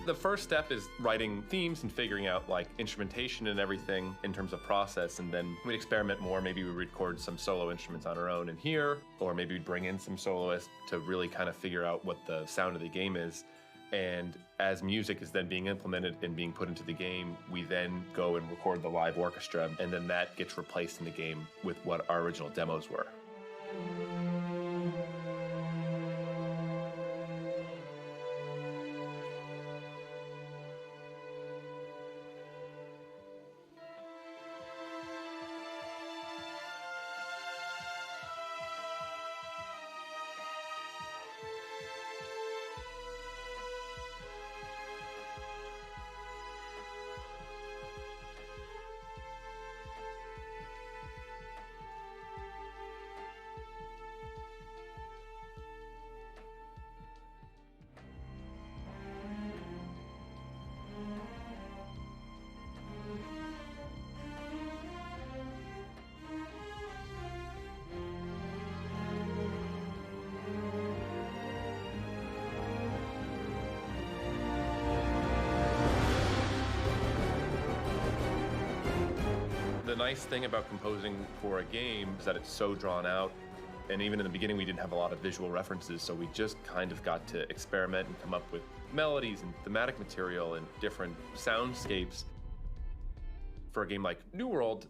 The first step is writing themes and figuring out like instrumentation and everything in terms of process, and then we'd experiment more. Maybe we record some solo instruments on our own in here, or maybe we'd bring in some soloists to really kind of figure out what the sound of the game is. And as music is then being implemented and being put into the game, we then go and record the live orchestra, and then that gets replaced in the game with what our original demos were. nice thing about composing for a game is that it's so drawn out. And even in the beginning, we didn't have a lot of visual references, so we just kind of got to experiment and come up with melodies and thematic material and different soundscapes. For a game like New World,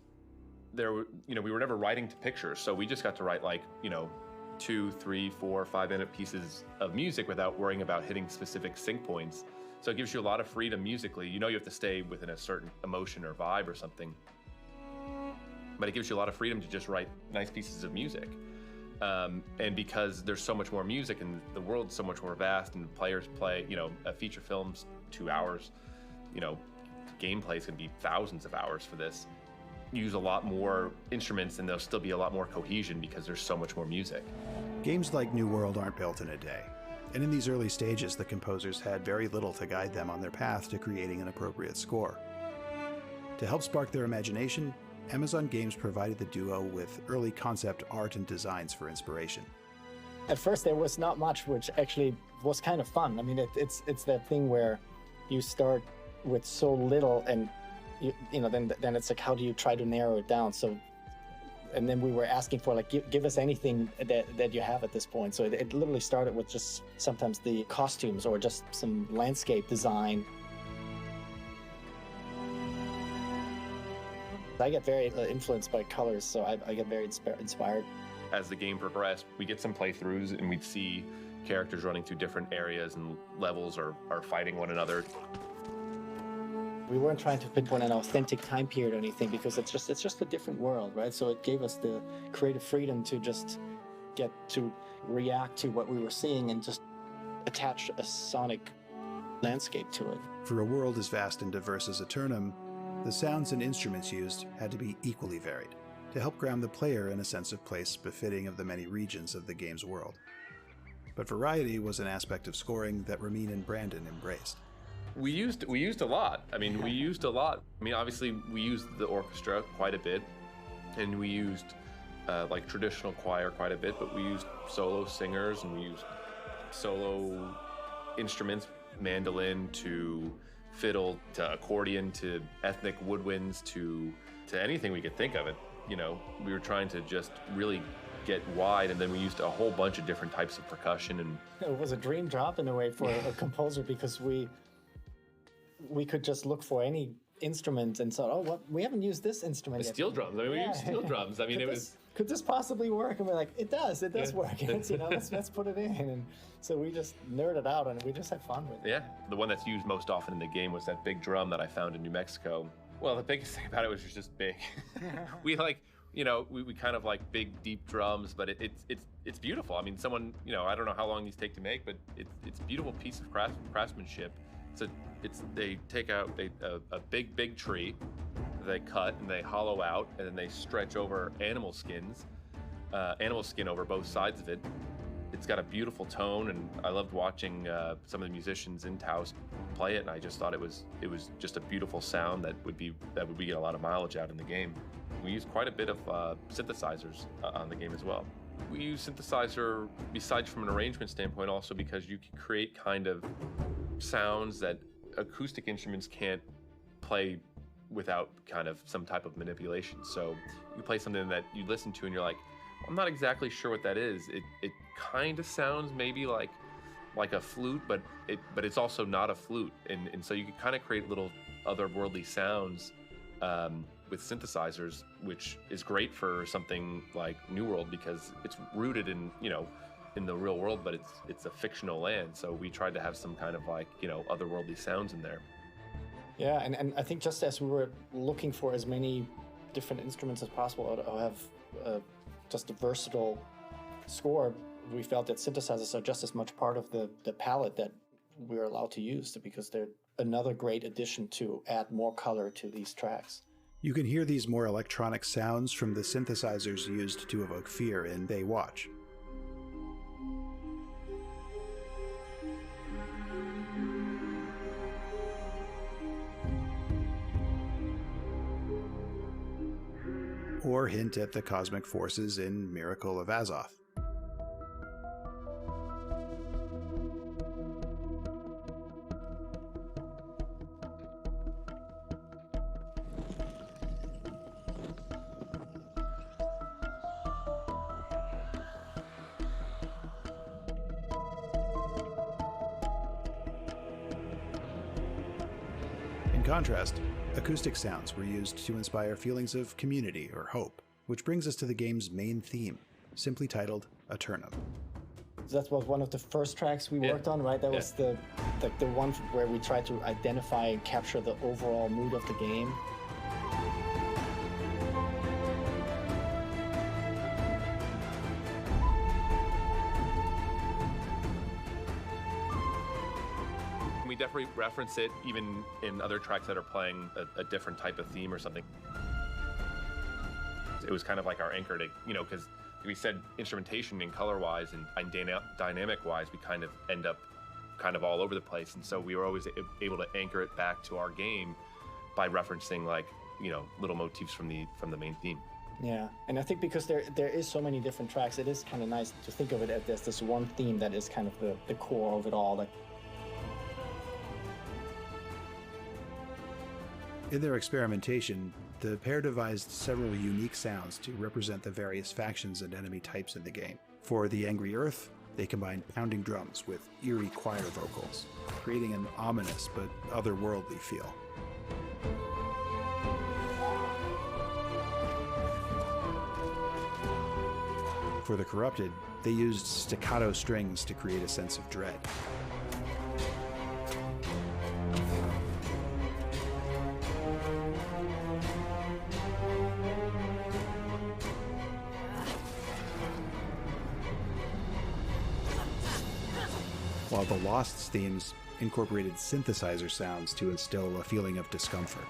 we were never writing to pictures, so we just got to write 2, 3, 4, 5-minute pieces of music without worrying about hitting specific sync points. So it gives you a lot of freedom musically. You have to stay within a certain emotion or vibe or something, but it gives you a lot of freedom to just write nice pieces of music. And because there's so much more music and the world's so much more vast and players play, a feature film's 2 hours, gameplay's gonna be thousands of hours for this. Use a lot more instruments and there'll still be a lot more cohesion because there's so much more music. Games like New World aren't built in a day. And in these early stages, the composers had very little to guide them on their path to creating an appropriate score. To help spark their imagination, Amazon Games provided the duo with early concept art and designs for inspiration. At first, there was not much, which actually was kind of fun. I mean, it's that thing where you start with so little, and then it's like, how do you try to narrow it down? So, and then we were asking for give us anything that you have at this point. So it literally started with just sometimes the costumes or just some landscape design. I get very influenced by colors, so I get very inspired. As the game progressed, we get some playthroughs and we'd see characters running through different areas and levels or fighting one another. We weren't trying to pinpoint an authentic time period or anything because it's just a different world, right? So it gave us the creative freedom to just get to react to what we were seeing and just attach a sonic landscape to it. For a world as vast and diverse as Eternum, the sounds and instruments used had to be equally varied to help ground the player in a sense of place befitting of the many regions of the game's world. But variety was an aspect of scoring that Ramin and Brandon embraced. We used a lot. We used a lot. Obviously, we used the orchestra quite a bit, and we used traditional choir quite a bit, but we used solo singers and we used solo instruments, mandolin to fiddle to accordion to ethnic woodwinds to anything we could think of it. We were trying to just really get wide, and then we used a whole bunch of different types of percussion. And it was a dream job in a way for a composer because we could just look for any instrument and thought, we haven't used this instrument yet. Steel drums. We used steel drums. Could this possibly work? And we're like, it does work. Let's put it in. And so we just nerded out and we just had fun with it. Yeah, the one that's used most often in the game was that big drum that I found in New Mexico. Well, the biggest thing about it was just big. We kind of like big, deep drums, but it's beautiful. Someone, I don't know how long these take to make, but it's a beautiful piece of craftsmanship. They take out a big tree, they cut and they hollow out, and then they stretch over animal skin over both sides of it. It's got a beautiful tone, and I loved watching some of the musicians in Taos play it, and I just thought it was just a beautiful sound that would be get a lot of mileage out in the game. We used quite a bit of synthesizers on the game as well. We use synthesizer besides from an arrangement standpoint also because you can create kind of sounds that acoustic instruments can't play without kind of some type of manipulation. So you play something that you listen to and you're like, I'm not exactly sure what that is. It kind of sounds maybe like a flute, but it's also not a flute. And so you can kind of create little otherworldly sounds with synthesizers, which is great for something like New World because it's rooted in the real world, but it's a fictional land. So we tried to have some kind of otherworldly sounds in there. Yeah, and I think just as we were looking for as many different instruments as possible to have just a versatile score, we felt that synthesizers are just as much part of the palette that we're allowed to use because they're another great addition to add more color to these tracks. You can hear these more electronic sounds from the synthesizers used to evoke fear in They Watch. Or hint at the cosmic forces in Miracle of Azoth. contrast, acoustic sounds were used to inspire feelings of community or hope, which brings us to the game's main theme, simply titled Eternum. That was one of the first tracks we worked on, right? That was the one where we tried to identify and capture the overall mood of the game. We definitely reference it even in other tracks that are playing a different type of theme or something. It was kind of like our anchor to, because we said instrumentation and color-wise and dynamic-wise, we kind of end up kind of all over the place. And so we were always able to anchor it back to our game by referencing little motifs from the main theme. Yeah, and I think because there is so many different tracks, it is kind of nice to think of it as this one theme that is kind of the core of it all. In their experimentation, the pair devised several unique sounds to represent the various factions and enemy types in the game. For the Angry Earth, they combined pounding drums with eerie choir vocals, creating an ominous but otherworldly feel. For the Corrupted, they used staccato strings to create a sense of dread. While the Lost's themes incorporated synthesizer sounds to instill a feeling of discomfort.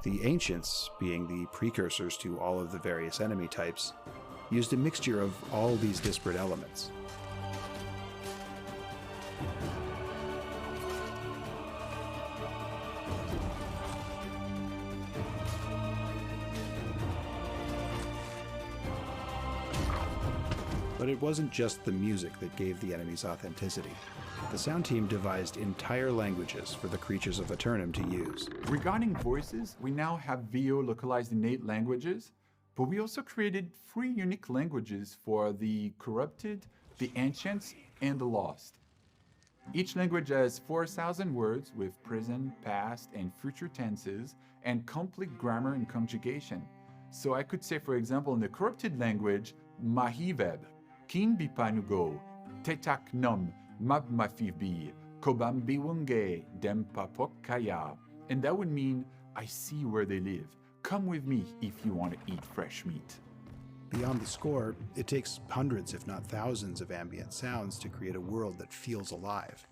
The Ancients, being the precursors to all of the various enemy types, used a mixture of all these disparate elements. But it wasn't just the music that gave the enemies authenticity. The sound team devised entire languages for the creatures of Eternum to use. Regarding voices, we now have VO localized in 8 languages, but we also created 3 unique languages for the Corrupted, the Ancients, and the Lost. Each language has 4,000 words with present, past, and future tenses, and complete grammar and conjugation. So I could say, for example, in the Corrupted language, Mahiveb, Kin Bipanugo, Tetak Nom, Mab Mafivbi, Kobam Biwunge, Dem Papok Kaya. And that would mean, I see where they live. Come with me if you want to eat fresh meat. Beyond the score, it takes hundreds, if not thousands, of ambient sounds to create a world that feels alive.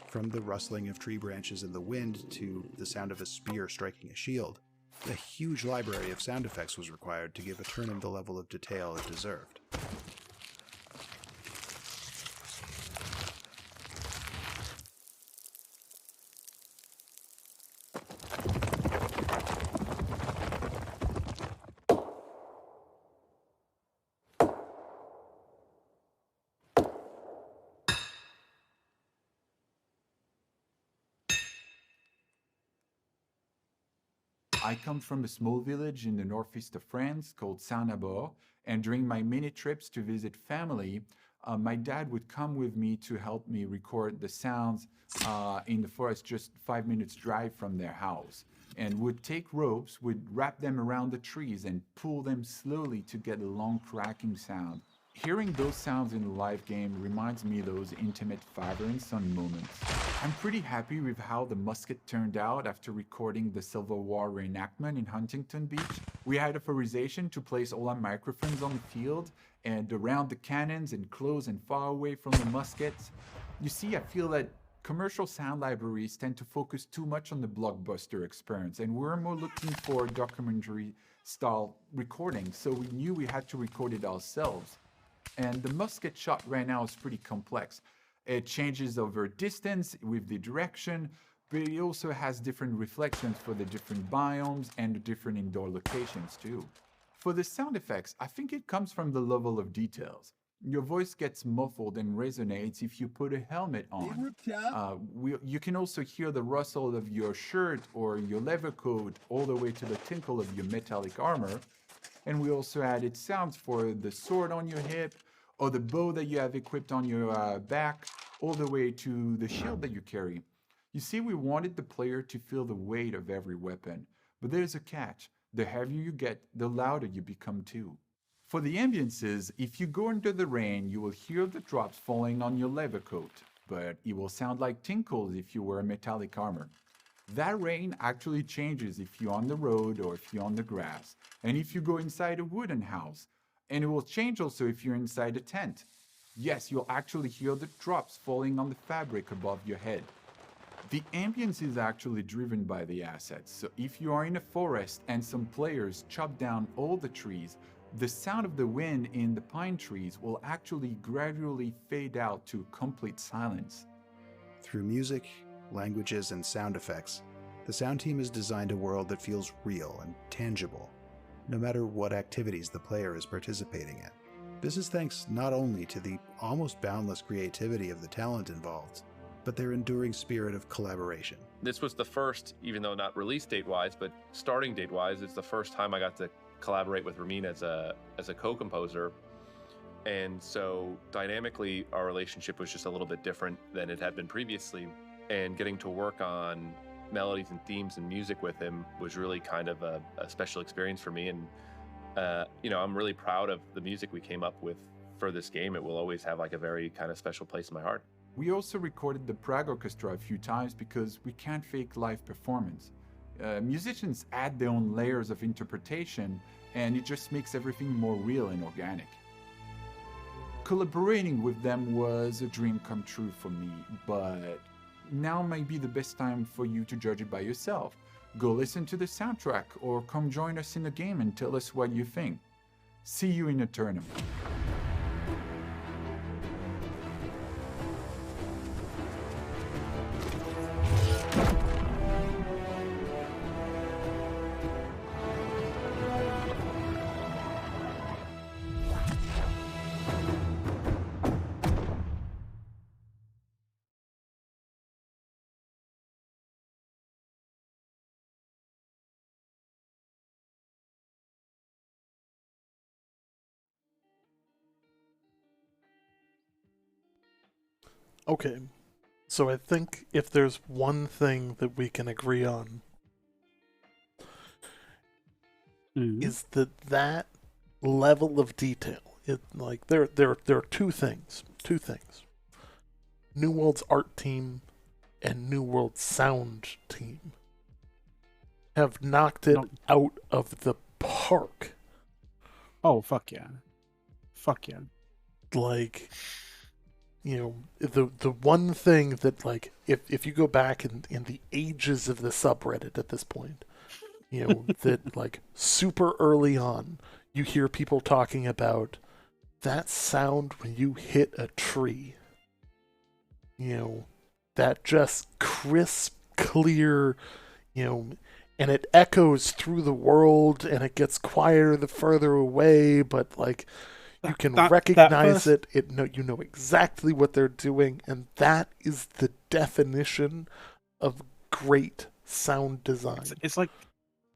From the rustling of tree branches in the wind to the sound of a spear striking a shield, a huge library of sound effects was required to give Eternum the level of detail it deserved. I come from a small village in the northeast of France called Saint-Nabord, and during my many trips to visit family, my dad would come with me to help me record the sounds in the forest just 5 minutes drive from their house, and would take ropes, would wrap them around the trees and pull them slowly to get a long cracking sound. Hearing those sounds in a live game reminds me of those intimate father and son moments. I'm pretty happy with how the musket turned out after recording the Civil War reenactment in Huntington Beach. We had authorization to place all our microphones on the field and around the cannons and close and far away from the muskets. You see, I feel that commercial sound libraries tend to focus too much on the blockbuster experience, and we're more looking for documentary-style recording, so we knew we had to record it ourselves. And the musket shot right now is pretty complex. It changes over distance with the direction, but it also has different reflections for the different biomes and the different indoor locations too. For the sound effects, I think it comes from the level of details. Your voice gets muffled and resonates if you put a helmet on. You can also hear the rustle of your shirt or your leather coat all the way to the tinkle of your metallic armor. And we also added sounds for the sword on your hip or the bow that you have equipped on your back, all the way to the shield that you carry. You see, we wanted the player to feel the weight of every weapon, but there's a catch. The heavier you get, the louder you become too. For the ambiances, if you go under the rain, you will hear the drops falling on your leather coat, but it will sound like tinkles if you wear metallic armor. That rain actually changes if you're on the road or if you're on the grass, and if you go inside a wooden house. And it will change also if you're inside a tent. Yes, you'll actually hear the drops falling on the fabric above your head. The ambience is actually driven by the assets, so if you are in a forest and some players chop down all the trees, the sound of the wind in the pine trees will actually gradually fade out to complete silence. Through music, languages, and sound effects, the sound team has designed a world that feels real and tangible, no matter what activities the player is participating in. This is thanks not only to the almost boundless creativity of the talent involved, but their enduring spirit of collaboration. This was the first, even though not release date-wise, but starting date-wise, it's the first time I got to collaborate with Ramin as a co-composer. And so dynamically, our relationship was just a little bit different than it had been previously. And getting to work on melodies and themes and music with him was really kind of a special experience for me. And, I'm really proud of the music we came up with for this game. It will always have like a very kind of special place in my heart. We also recorded the Prague Orchestra a few times because we can't fake live performance. Musicians add their own layers of interpretation, and it just makes everything more real and organic. Collaborating with them was a dream come true for me, but now might be the best time for you to judge it by yourself. Go listen to the soundtrack or come join us in the game and tell us what you think. See you in a tournament. Okay, so I think if there's one thing that we can agree on, is that level of detail. There are two things. New World's art team and New World's sound team have knocked it out of the park. Oh, fuck yeah. Fuck yeah. Like, the one thing that, like, if you go back in the ages of the subreddit at this point, that, like, super early on, you hear people talking about that sound when you hit a tree. That just crisp, clear, and it echoes through the world, and it gets quieter the further away, but, like, you can recognize it. You know exactly what they're doing, and that is the definition of great sound design. It's like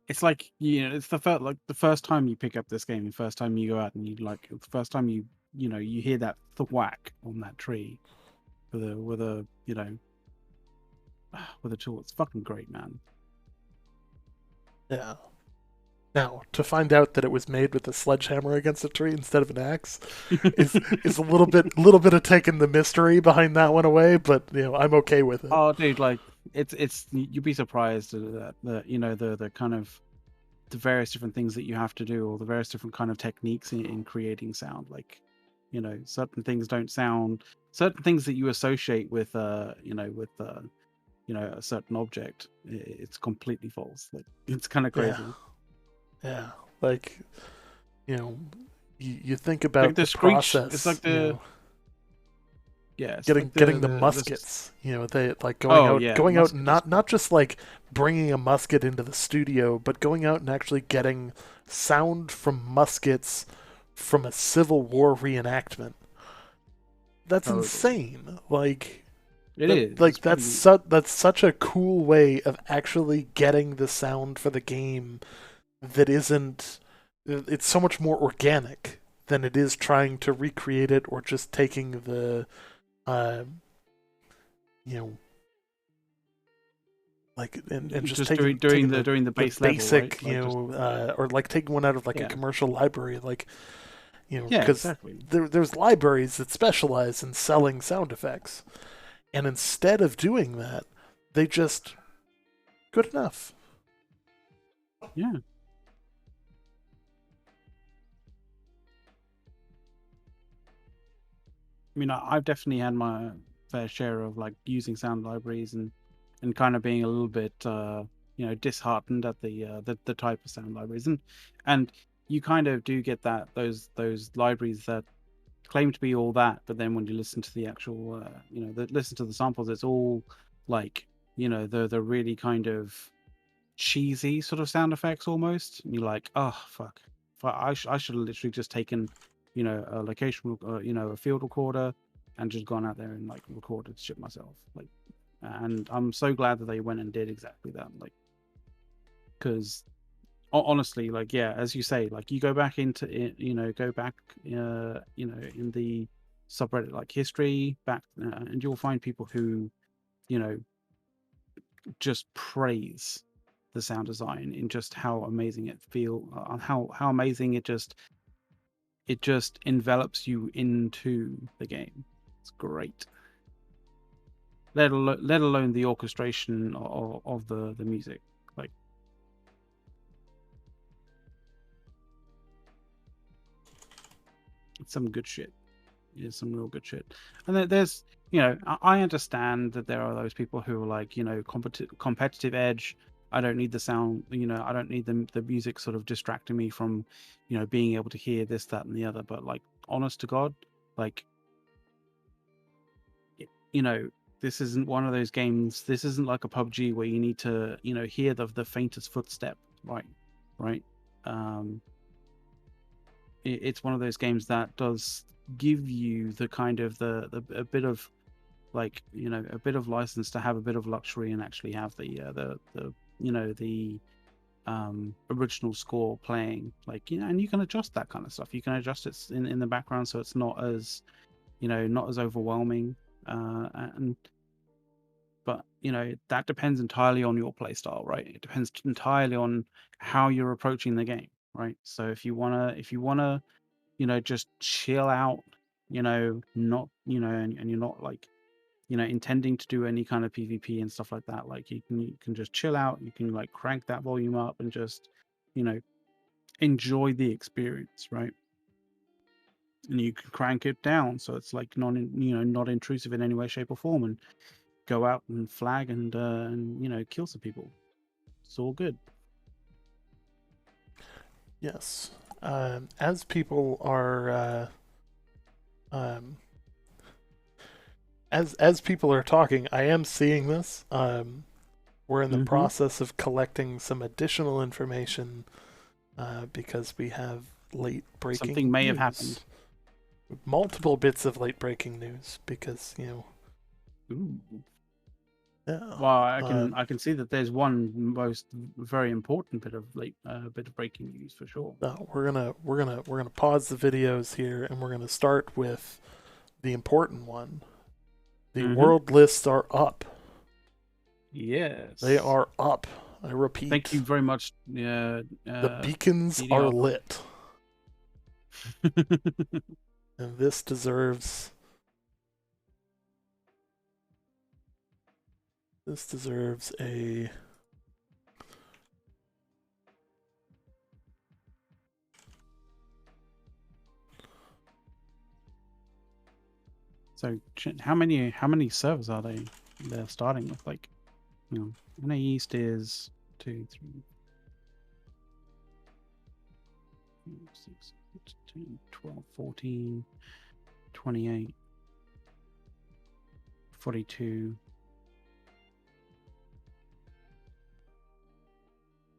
it's the first time you pick up this game, the first time you go out and the first time you hear that thwack on that tree with a tool. It's fucking great, man. Yeah. Now, to find out that it was made with a sledgehammer against a tree instead of an axe is a little bit of taking the mystery behind that one away, but I'm okay with it. Oh, dude, like it's you'd be surprised at the kind of the various different things that you have to do, or the various different kind of techniques in creating sound. Like, certain things don't sound, certain things that you associate with a certain object, it's completely false. Like, it's kind of crazy. Yeah, like, you think about like the screech, process. It's like the getting the muskets. They like going out, not just like bringing a musket into the studio, but going out and actually getting sound from muskets from a Civil War reenactment. that's Totally. insane. Like It that, is. like It's pretty that's such a cool way of actually getting the sound for the game that isn't. It's so much more organic than it is trying to recreate it or just taking the, uh, you know, like and just taking doing the the base basic, level, right? Like you know, or like taking one out of like a Yeah. commercial library, like, you know, Yeah, because exactly. there's libraries that specialize in selling sound effects, and instead of doing that, they just good enough. Yeah. I mean, I've definitely had my fair share of like using sound libraries and kind of being a little bit disheartened at the type of sound libraries, and you kind of do get those libraries that claim to be all that, but then when you listen to the actual listen to the samples, it's all like the really kind of cheesy sort of sound effects almost, and you're like, oh fuck, I should have literally just taken a location a field recorder and just gone out there and like recorded shit myself, like. And I'm so glad that they went and did exactly that, like, because honestly, like, yeah, as you say, like, you go back into it, go back in the subreddit like history back, and you'll find people who just praise the sound design in just how amazing it how amazing it just envelops you into the game. It's great. Let alone the orchestration of the music. Like, it's some good shit. It's some real good shit. And there's, I understand that there are those people who are like, competitive edge. I don't need the sound, I don't need the music sort of distracting me from, being able to hear this, that, and the other. But like, honest to God, like, this isn't one of those games. This isn't like a PUBG where you need to, hear the faintest footstep, right? It's one of those games that does give you the kind of a bit of like a bit of license to have a bit of luxury and actually have the original score playing, like, and you can adjust that kind of stuff. You can adjust it in the background so it's not as not as overwhelming, but that depends entirely on your play style, right? It depends entirely on how you're approaching the game, right? So if you wanna just chill out, not and you're not like intending to do any kind of PvP and stuff like that, like you can just chill out, you can like crank that volume up and just enjoy the experience, right? And you can crank it down so it's like not intrusive in any way, shape, or form, and go out and flag and kill some people. It's all good. Yes. As people are as people are talking, I am seeing this. We're in the process of collecting some additional information because we have late breaking Something may news. have happened. Multiple bits of late breaking news because Ooh. Yeah. Well, I can see that there's one most very important bit of breaking news for sure. We're gonna pause the videos here and we're gonna start with the important one. The world lists are up. Yes, they are up. I repeat. Thank you very much. The beacons DDR. are lit, and this deserves. This deserves a. So how many servers are they're starting with? Like, NA East is 2, 3, 6, 10, 12, 14, 28, 42,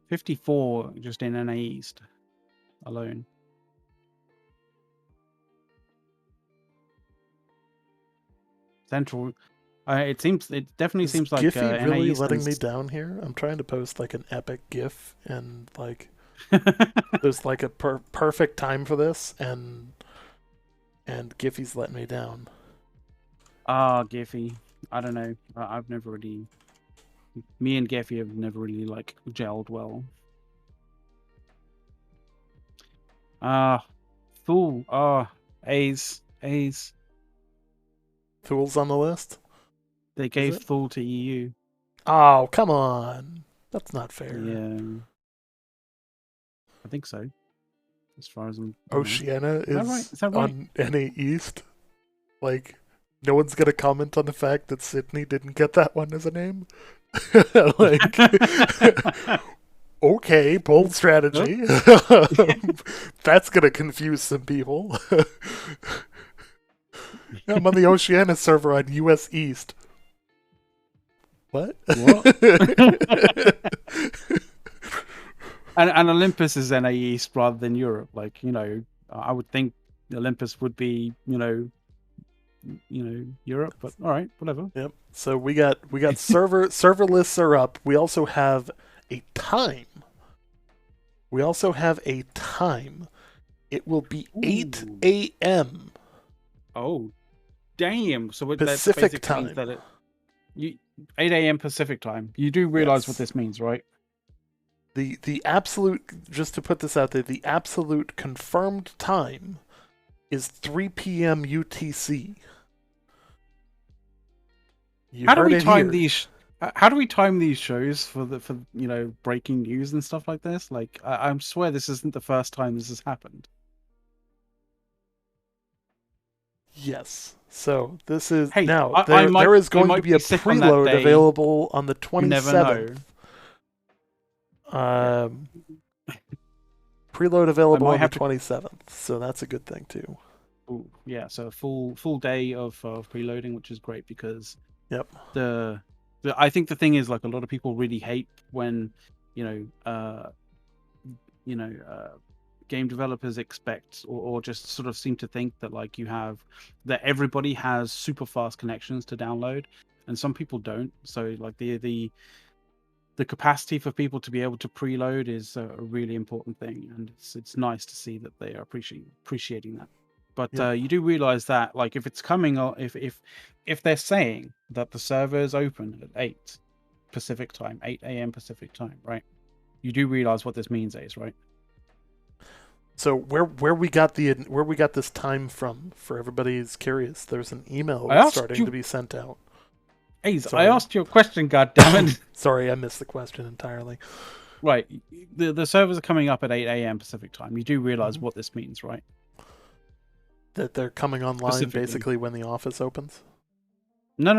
54 just in NA East alone. Central. It definitely Is seems like Giphy NA really East letting and me down here? I'm trying to post like an epic GIF, and like there's like a perfect time for this, and Giphy's letting me down. Giphy. I don't know. I've never really. Me and Giphy have never really like gelled well. Fool. A's. Fool's on the list. They gave it? Fool to EU. Oh, come on. That's not fair. Yeah. I think so. As far as I'm. Oceania Is that right? Is that right? on NA East. Like, no one's gonna comment on the fact that Sydney didn't get that one as a name. Like, okay, bold strategy. That's gonna confuse some people. I'm on the Oceania server on US East. What? And Olympus is NA East rather than Europe. Like, you know, I would think Olympus would be, you know, Europe, but all right, whatever. Yep. So we got server lists are up. We also have a time. It will be 8 a.m. Oh, damn! So Pacific that time. Means that 8 a.m. Pacific time. You do realize what this means, right? The absolute, just to put this out there, the absolute confirmed time is 3 p.m. UTC. How do we time these? How do we time these shows for breaking news and stuff like this? Like, I swear this isn't the first time this has happened. Yes. So this is there is going to be a preload available on the 27th. You never know. Preload available on the 27th, so that's a good thing too. Ooh, yeah, so a full day of preloading, which is great because I think the thing is, like, a lot of people really hate when game developers expect or just sort of seem to think that like that everybody has super fast connections to download, and some people don't. So like the capacity for people to be able to preload is a really important thing, and it's nice to see that they are appreciating that. But you do realize that, like, if it's coming, if they're saying that the server is open at 8 Pacific time, 8 a.m. Pacific time, right? You do realize what this means, Ace, right? So where we got this time from, for everybody who's curious, there's an email starting to be sent out. Ace, I asked you a question, goddammit. Sorry, I missed the question entirely. Right. The servers are coming up at 8 a.m. Pacific time. You do realize what this means, right? That they're coming online basically when the office opens? No.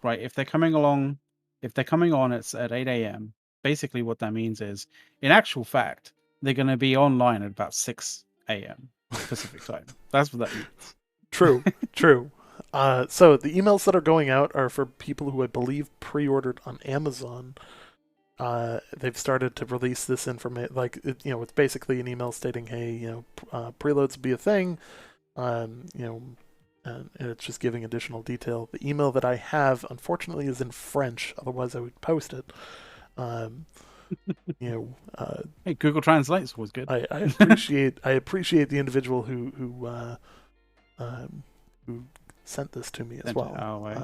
Right. If they're coming on it's at 8 a.m., basically what that means is, in actual fact, they're going to be online at about 6 a.m. Pacific time. That's what that means. True. So the emails that are going out are for people who I believe pre-ordered on Amazon. They've started to release this information. Like, it's basically an email stating, hey, preloads will be a thing. And it's just giving additional detail. The email that I have, unfortunately, is in French. Otherwise, I would post it. Hey, Google Translate's always good. I appreciate the individual who sent this to me as well.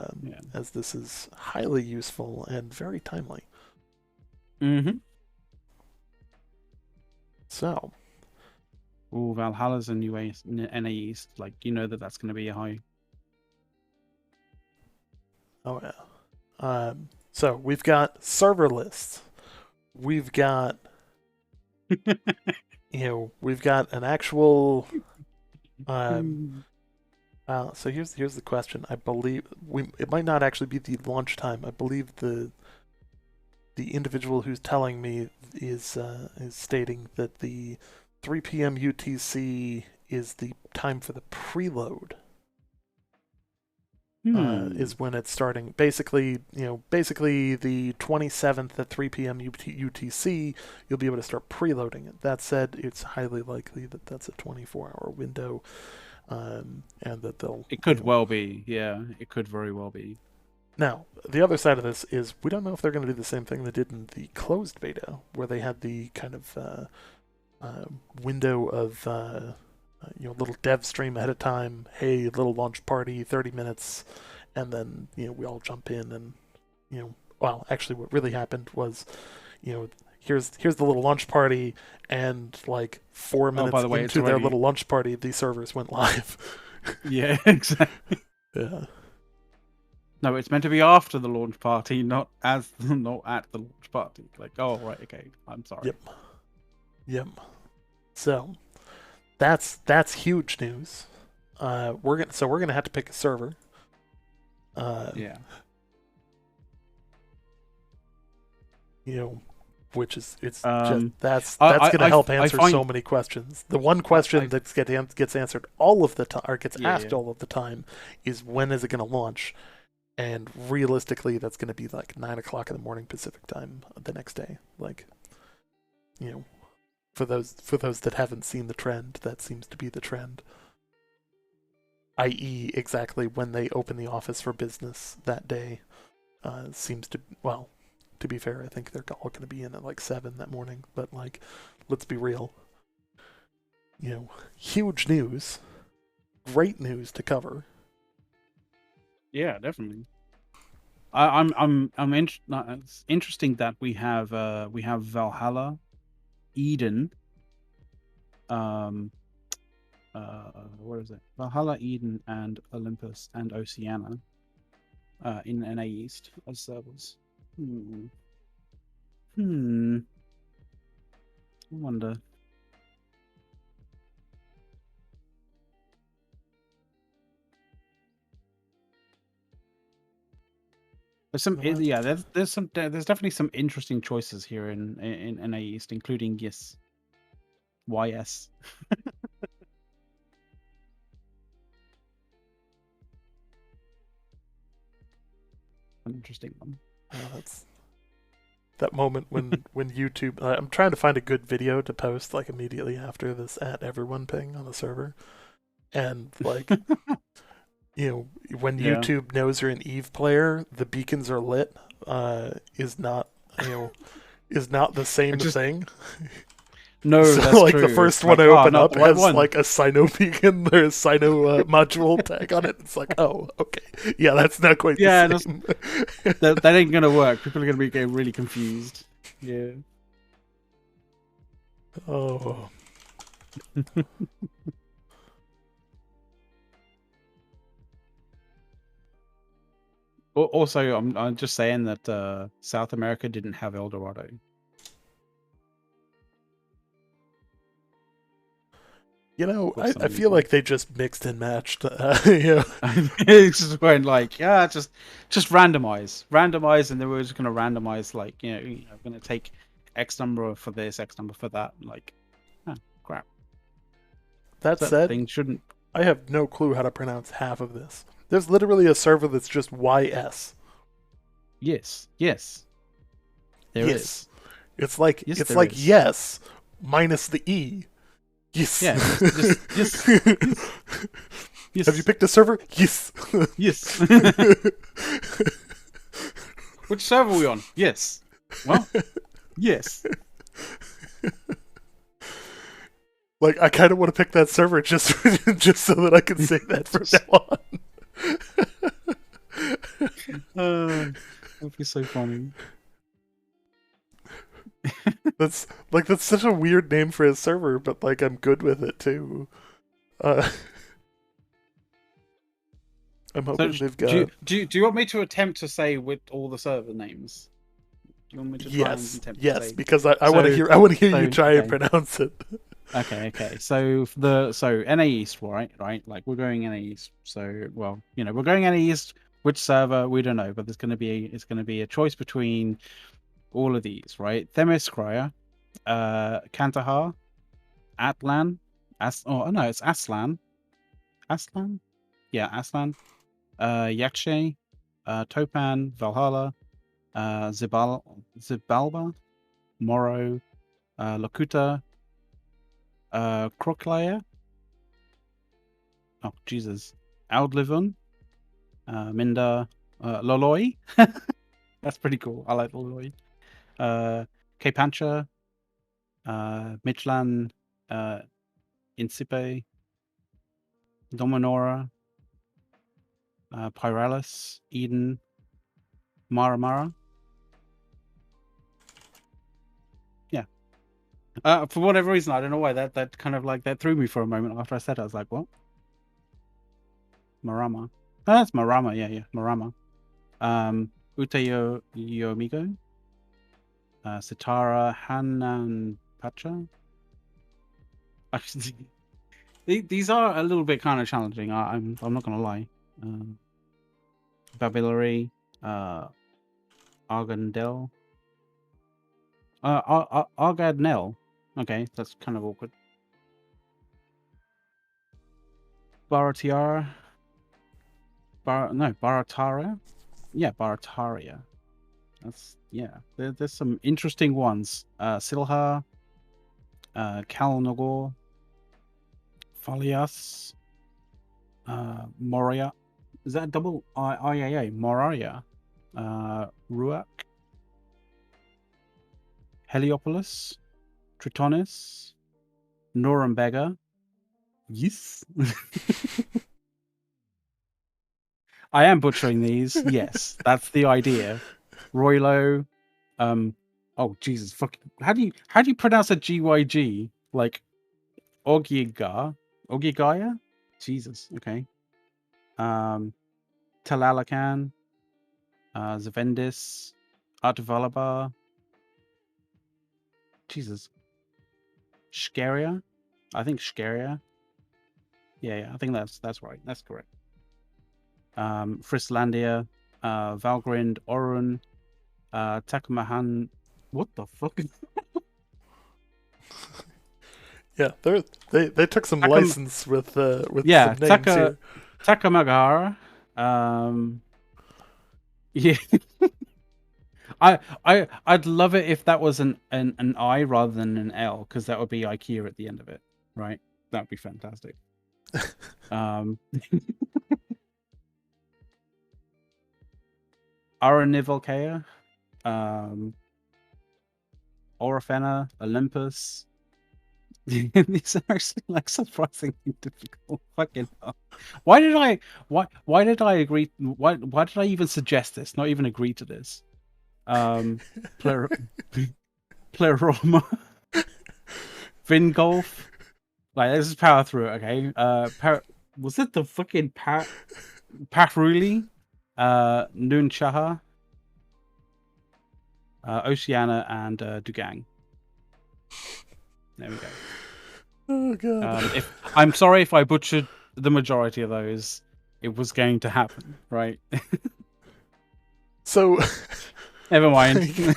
As this is highly useful and very timely. Mm-hmm. So. Ooh, Valhalla's a new NA East. Like, you know that's going to be a high. Oh, yeah. So we've got server lists. We've got, we've got an actual. So here's the question. I believe it might not actually be the launch time. I believe the individual who's telling me is stating that the 3 p.m. UTC is the time for the preload. Is when it's starting. Basically the 27th at 3 p.m. UTC, you'll be able to start preloading it. That said, it's highly likely that that's a 24-hour window. and that they'll. It could well be, yeah. It could very well be. Now, the other side of this is we don't know if they're going to do the same thing they did in the closed beta, where they had the kind of window of little dev stream ahead of time. Hey, little launch party, 30 minutes, and then we all jump in and well, actually, what really happened was here's the little lunch party, and like 4 minutes by the way, into their little lunch party, the servers went live. Yeah, exactly. Yeah. No, it's meant to be after the launch party, not at the launch party. Like, oh right, okay, I'm sorry. Yep. So that's huge news. We're gonna have to pick a server. Yeah. Which is that's I gonna help I answer find- so many questions. The one question that gets answered all of the time, or gets asked all of the time, is when is it gonna launch? And realistically, that's gonna be like 9 o'clock in the morning Pacific time the next day. Like, for those that haven't seen the trend, that seems to be the trend. I.e., exactly when they open the office for business that day seems to, well, to be fair, I think they're all going to be in at like 7 that morning. But like, let's be real. Huge news, great news to cover. Yeah, definitely. It's interesting that we have Valhalla, Eden, what is it? Valhalla, Eden, and Olympus and Oceania in NA East as servers. I wonder. There's definitely some interesting choices here in NA East, including YS. An interesting one. That's that moment when YouTube. I'm trying to find a good video to post like immediately after this @everyone ping on the server, and like. When YouTube knows you're an Eve player, the beacons are lit. Is not the same thing. No, so, that's like true. the first one I open up has one. like a Sino beacon. There's Sino module tag on it. It's like, oh, okay, yeah, that's not quite the same. That ain't gonna work. People are gonna be getting really confused. Yeah. Oh. Also, I'm just saying that South America didn't have El Dorado. I feel like they just mixed and matched. It's just went like, just randomize, and they were just gonna randomize, like, gonna take X number for this, X number for that. Like, crap. That said, thing shouldn't. I have no clue how to pronounce half of this. There's literally a server that's just YS. Yes. There is. It's like yes minus the E. Yes. Yeah. Yes. Yes. Have you picked a server? Yes. Yes. Which server are we on? Yes. Well, yes. Like, I kind of want to pick that server just so that I can say that from now on. That'd be so funny. That's such a weird name for a server, but like I'm good with it too. I'm hoping they've got. Do you want me to attempt to say with all the server names? Do you want me to try and attempt to say? Because I want to hear you try and pronounce it. Okay. So NA East, right? Like we're going NA East. So we're going NA East. Which server we don't know, but it's going to be a choice between all of these, right? Themyscira, Kandahar, Atlan, it's Aslan. Aslan? Yeah, Aslan. Yakshay, Topan, Valhalla, Zibalba, Moro, Lakuta, Kroklaya, Oh Jesus, Aldlivun, Minda, Loloi. That's pretty cool. I like Loloi. K-Pancha, Michlan, Incipe, Dominora, Pyralis, Eden, Mara. Yeah. For whatever reason, I don't know why that kind of like that threw me for a moment after I said it. I was like, what? Marama. Oh, that's Marama. Yeah, Marama. Ute Yomigo, Sitara, Hanan Pacha. Actually, these are a little bit kind of challenging. I'm not gonna lie. Babillary, Argandel, Argadnel. Okay, that's kind of awkward. Baratiara. Baratara. Yeah, Barataria. That's There's some interesting ones. Silha, Kalnogor, Falias, Moria. Is that double I? Moria, Ruak, Heliopolis, Tritonis, Nuremberger. Yes. I am butchering these. Yes, that's the idea. Roylo. Oh Jesus, fucking. How do you pronounce a GYG? Like Ogigaya? Jesus. Okay. Talalakan. Zavendis. Artvalaba. Jesus. Scheria. I think Scheria. Yeah, I think that's right. That's correct. Frislandia, Valgrind, Orun, Takamahan. What the fuck? Yeah, they took some license with some names here. Takamagara. Yeah. I'd love it if that was an I rather than an L, because that would be IKEA at the end of it, right? That'd be fantastic. Aranivolkea, Orofena, Olympus. These are actually like surprisingly difficult. Fucking hell. Why did I agree? Why did I even suggest this? Not even agree to this. Pleroma, Vingolf. Like, let's just power through it, okay? Was it the fucking Patruli? Nunchaha, Oceana, and Dugang. There we go. Oh god. I'm sorry if I butchered the majority of those. It was going to happen, right? So, never mind. Like,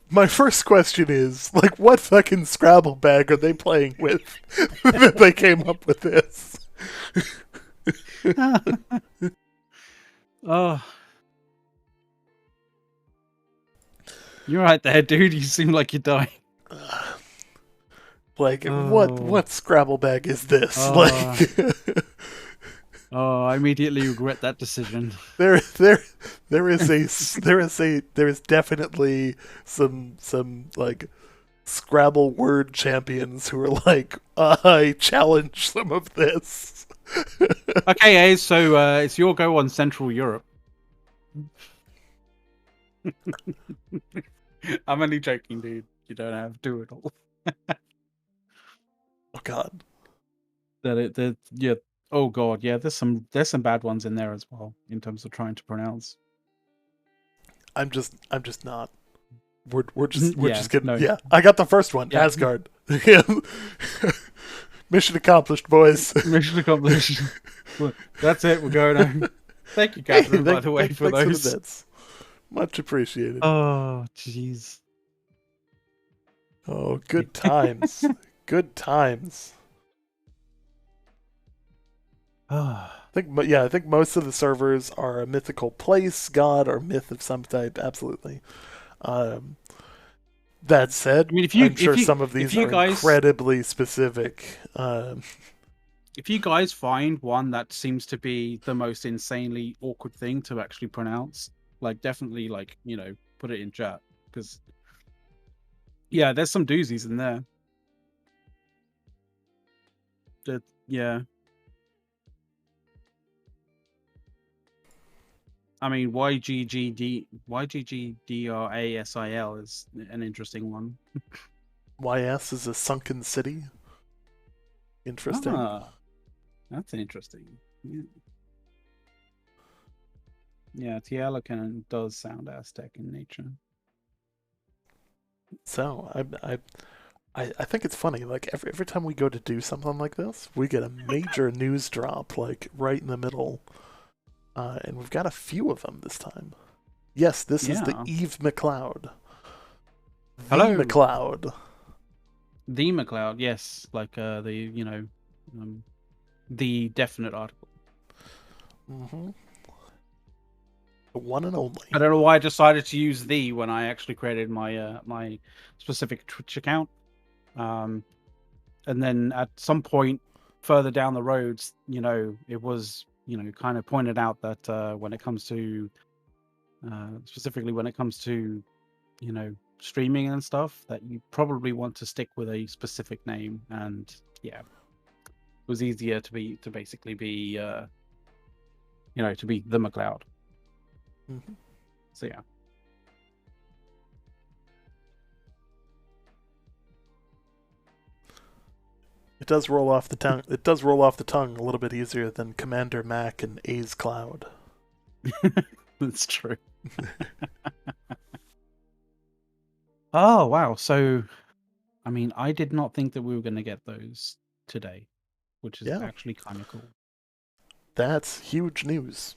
my first question is, like, what fucking Scrabble bag are they playing with that they came up with this? Oh. You're right there, dude. You seem like you're dying. Like, what Scrabble bag is this? Like, oh, I immediately regret that decision. there is definitely some like Scrabble word champions who are like, I challenge some of this. Okay, so it's your go on Central Europe. I'm only joking, dude. You don't have to at all. Oh god. Yeah. Oh god, yeah. There's some bad ones in there as well in terms of trying to pronounce. I'm just not. We're just kidding. No. Yeah, I got the first one. Yeah. Asgard. Mission accomplished, boys. Mission accomplished. That's it. We're going home. Thank you, Catherine, by the way, for those. For the bits. Much appreciated. Oh, jeez. Oh, good times. Good times. I think most of the servers are a mythical place, god, or myth of some type. Absolutely. That said, I'm sure some of these are incredibly specific. If you guys find one that seems to be the most insanely awkward thing to actually pronounce, like definitely put it in chat, because yeah, there's some doozies in there. Yeah. I mean, YGGDRASIL is an interesting one. YS is a sunken city. Interesting. Ah, that's interesting. Yeah, Tealocan does sound Aztec in nature. So I think it's funny. Like every time we go to do something like this, we get a major news drop like right in the middle, and we've got a few of them this time. Yes, this is the Eve McLeod. Hello, McLeod. The McLeod, yes, like the definite article. Mm-hmm. The one and only. I don't know why I decided to use the when I actually created my my specific Twitch account. And then at some point further down the road, it was, kind of pointed out that when it comes to, specifically when it comes to, streaming and stuff, that you probably want to stick with a specific name. And yeah, it was easier to basically be, to be the McLeod. Mm-hmm. So yeah. It does roll off the tongue. It does roll off the tongue a little bit easier than Commander Mac and A's Cloud. That's true. Oh wow! So, I mean, I did not think that we were going to get those today, which is actually kind of cool. That's huge news.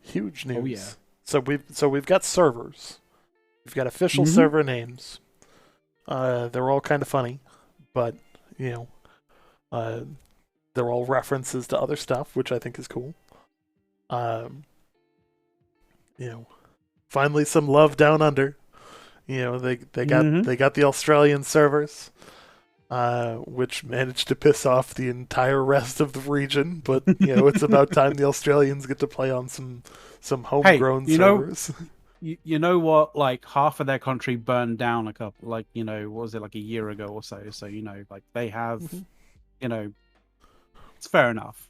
Huge news. Oh yeah. So we've got servers. We've got official server names. They're all kind of funny, but they're all references to other stuff, which I think is cool. Finally some love down under. They got the Australian servers, which managed to piss off the entire rest of the region. But it's about time the Australians get to play on some homegrown servers. You know what? Like half of their country burned down a couple, what was it, like a year ago or so? So like they have, it's fair enough.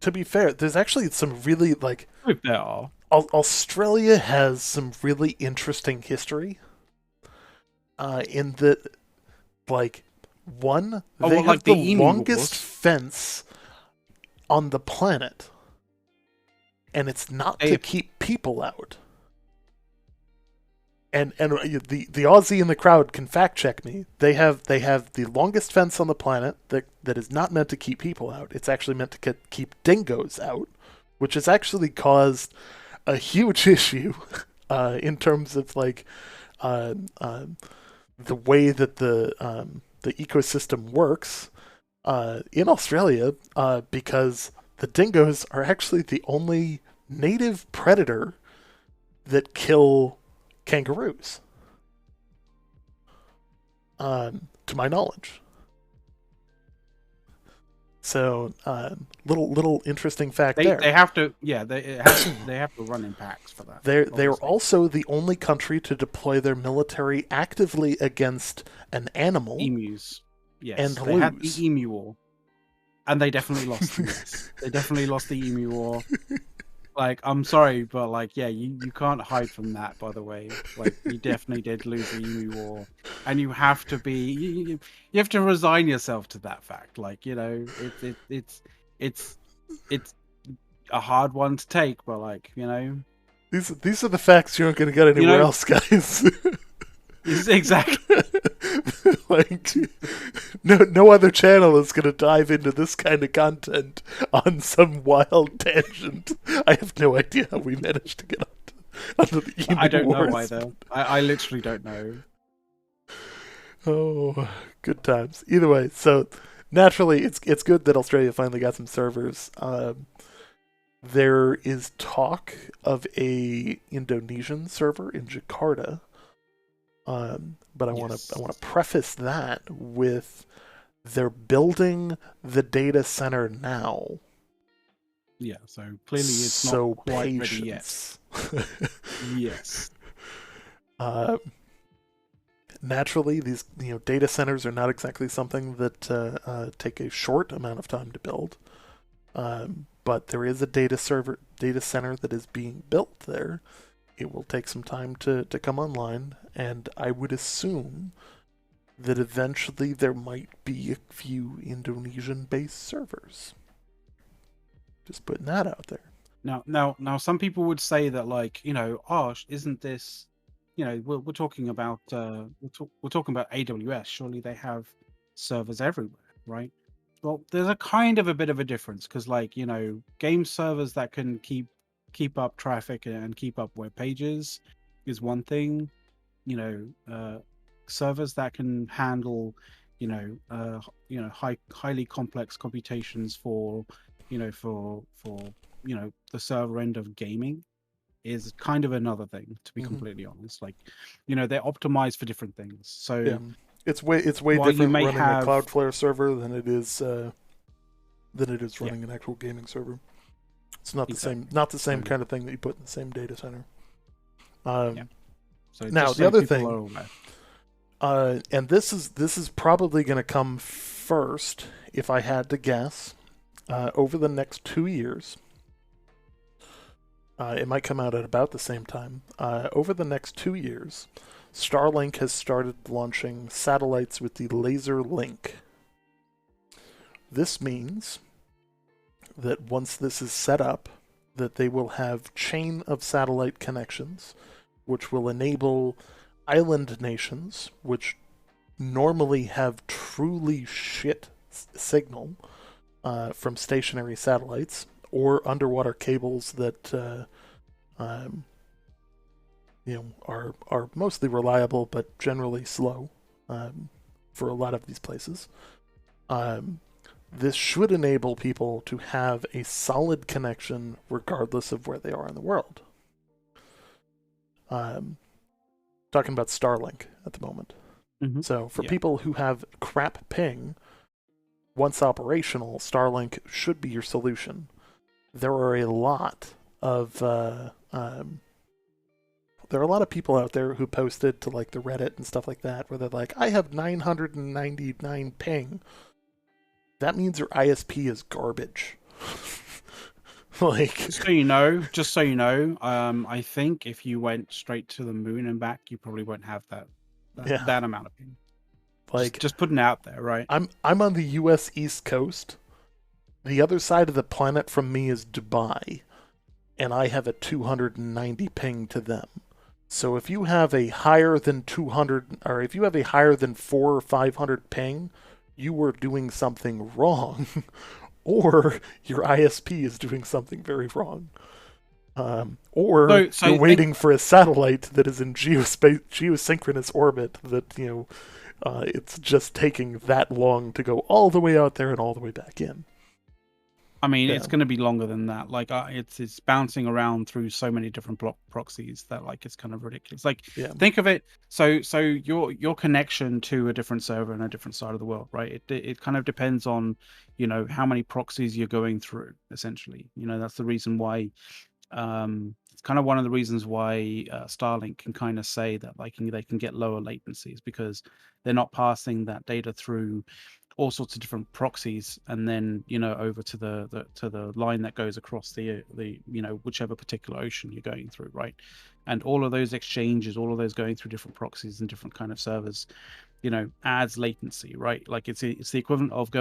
To be fair, there's actually some really There are. Australia has some really interesting history. In that, they have the longest fence on the planet, and it's not to keep people out. And the Aussie in the crowd can fact check me. They have the longest fence on the planet that is not meant to keep people out. It's actually meant to keep dingoes out, which has actually caused a huge issue in terms of the way that the ecosystem works in Australia, because the dingoes are actually the only native predator that kill kangaroos, to my knowledge. So, little interesting fact there. They have to, they have to run in packs for that. They're also the only country to deploy their military actively against an animal. Emus, yes, and they had the emu war, and they definitely lost. Yes. They definitely lost the emu war. I'm sorry, but you can't hide from that. By the way, you definitely did lose the emu war, and you have to be you have to resign yourself to that fact. It's a hard one to take, but these are the facts you aren't going to get anywhere else, guys. Exactly. No other channel is going to dive into this kind of content on some wild tangent. I have no idea how we managed to get onto the emu I don't wars. know either. I literally don't know. Oh, good times. Either way, so naturally, it's good that Australia finally got some servers. There is talk of a Indonesian server in Jakarta. But I want to preface that with they're building the data center now. Yeah, so clearly it's so not quite ready yet. patience. Yes. Naturally, these data centers are not exactly something that take a short amount of time to build. But there is a data center that is being built there. It will take some time to come online, and I would assume that eventually there might be a few Indonesian-based servers. Just putting that out there. Now, some people would say that, like, isn't this, we're talking about we're talking about AWS. Surely they have servers everywhere, right? Well, there's a kind of a bit of a difference because, like, game servers that can keep up traffic and keep up web pages is one thing. Servers that can handle, highly complex computations for the server end of gaming is kind of another thing, to be completely honest. Like, they're optimized for different things. So yeah, it's way while different running have... a Cloudflare server than it is running an actual gaming server. It's not the same kind of thing that you put in the same data center. So now the other thing, and this is probably going to come first, if I had to guess, over the next 2 years. It might come out at about the same time. Over the next 2 years, Starlink has started launching satellites with the laser link. This means that once this is set up, that they will have chain of satellite connections, which will enable island nations, which normally have truly shit signal from stationary satellites or underwater cables that are mostly reliable but generally slow for a lot of these places. This should enable people to have a solid connection regardless of where they are in the world. Talking about Starlink at the moment. Mm-hmm. So for people who have crap ping, once operational, Starlink should be your solution. There are a lot of people out there who posted to like the Reddit and stuff like that, where they're like, I have 999 ping. That means your ISP is garbage. Like, just so you know, I think if you went straight to the moon and back, you probably won't have that amount of ping. Like, just putting it out there, right? I'm on the U.S. East Coast. The other side of the planet from me is Dubai, and I have a 290 ping to them. So if you have a higher than 200, or if you have a higher than 400 or 500 ping, you are doing something wrong, or your ISP is doing something very wrong. Or you're waiting for a satellite that is in geosynchronous orbit that, it's just taking that long to go all the way out there and all the way back in. I mean, it's going to be longer than that. Like, it's bouncing around through so many different proxies that, like, it's kind of ridiculous. Like, think of it. So your connection to a different server in a different side of the world, right? It kind of depends on, how many proxies you're going through. Essentially, that's the reason why. It's kind of one of the reasons why Starlink can kind of say that, like, they can get lower latencies because they're not passing that data through all sorts of different proxies and then over to the line that goes across the whichever particular ocean you're going through, right? And all of those exchanges, all of those going through different proxies and different kind of servers, adds latency, right? Like it's the equivalent of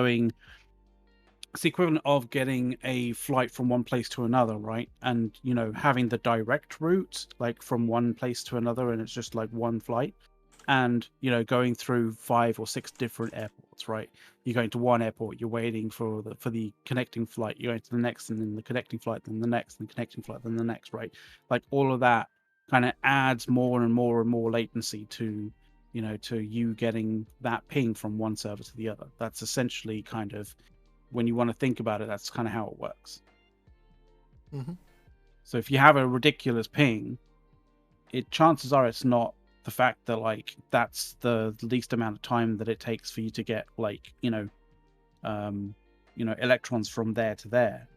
getting a flight from one place to another, right? And having the direct route, like from one place to another, and it's just like one flight, and going through 5 or 6 different airports, right? You're going to one airport, you're waiting for the connecting flight, you're going to the next, and then the connecting flight, then the next, and the connecting flight, then the next, right? Like all of that kind of adds more and more and more latency to you getting that ping from one server to the other. That's essentially kind of, when you want to think about it, that's kind of how it works. Mm-hmm. So if you have a ridiculous ping, chances are it's not the fact that, like, that's the least amount of time that it takes for you to get, like, electrons from there to there.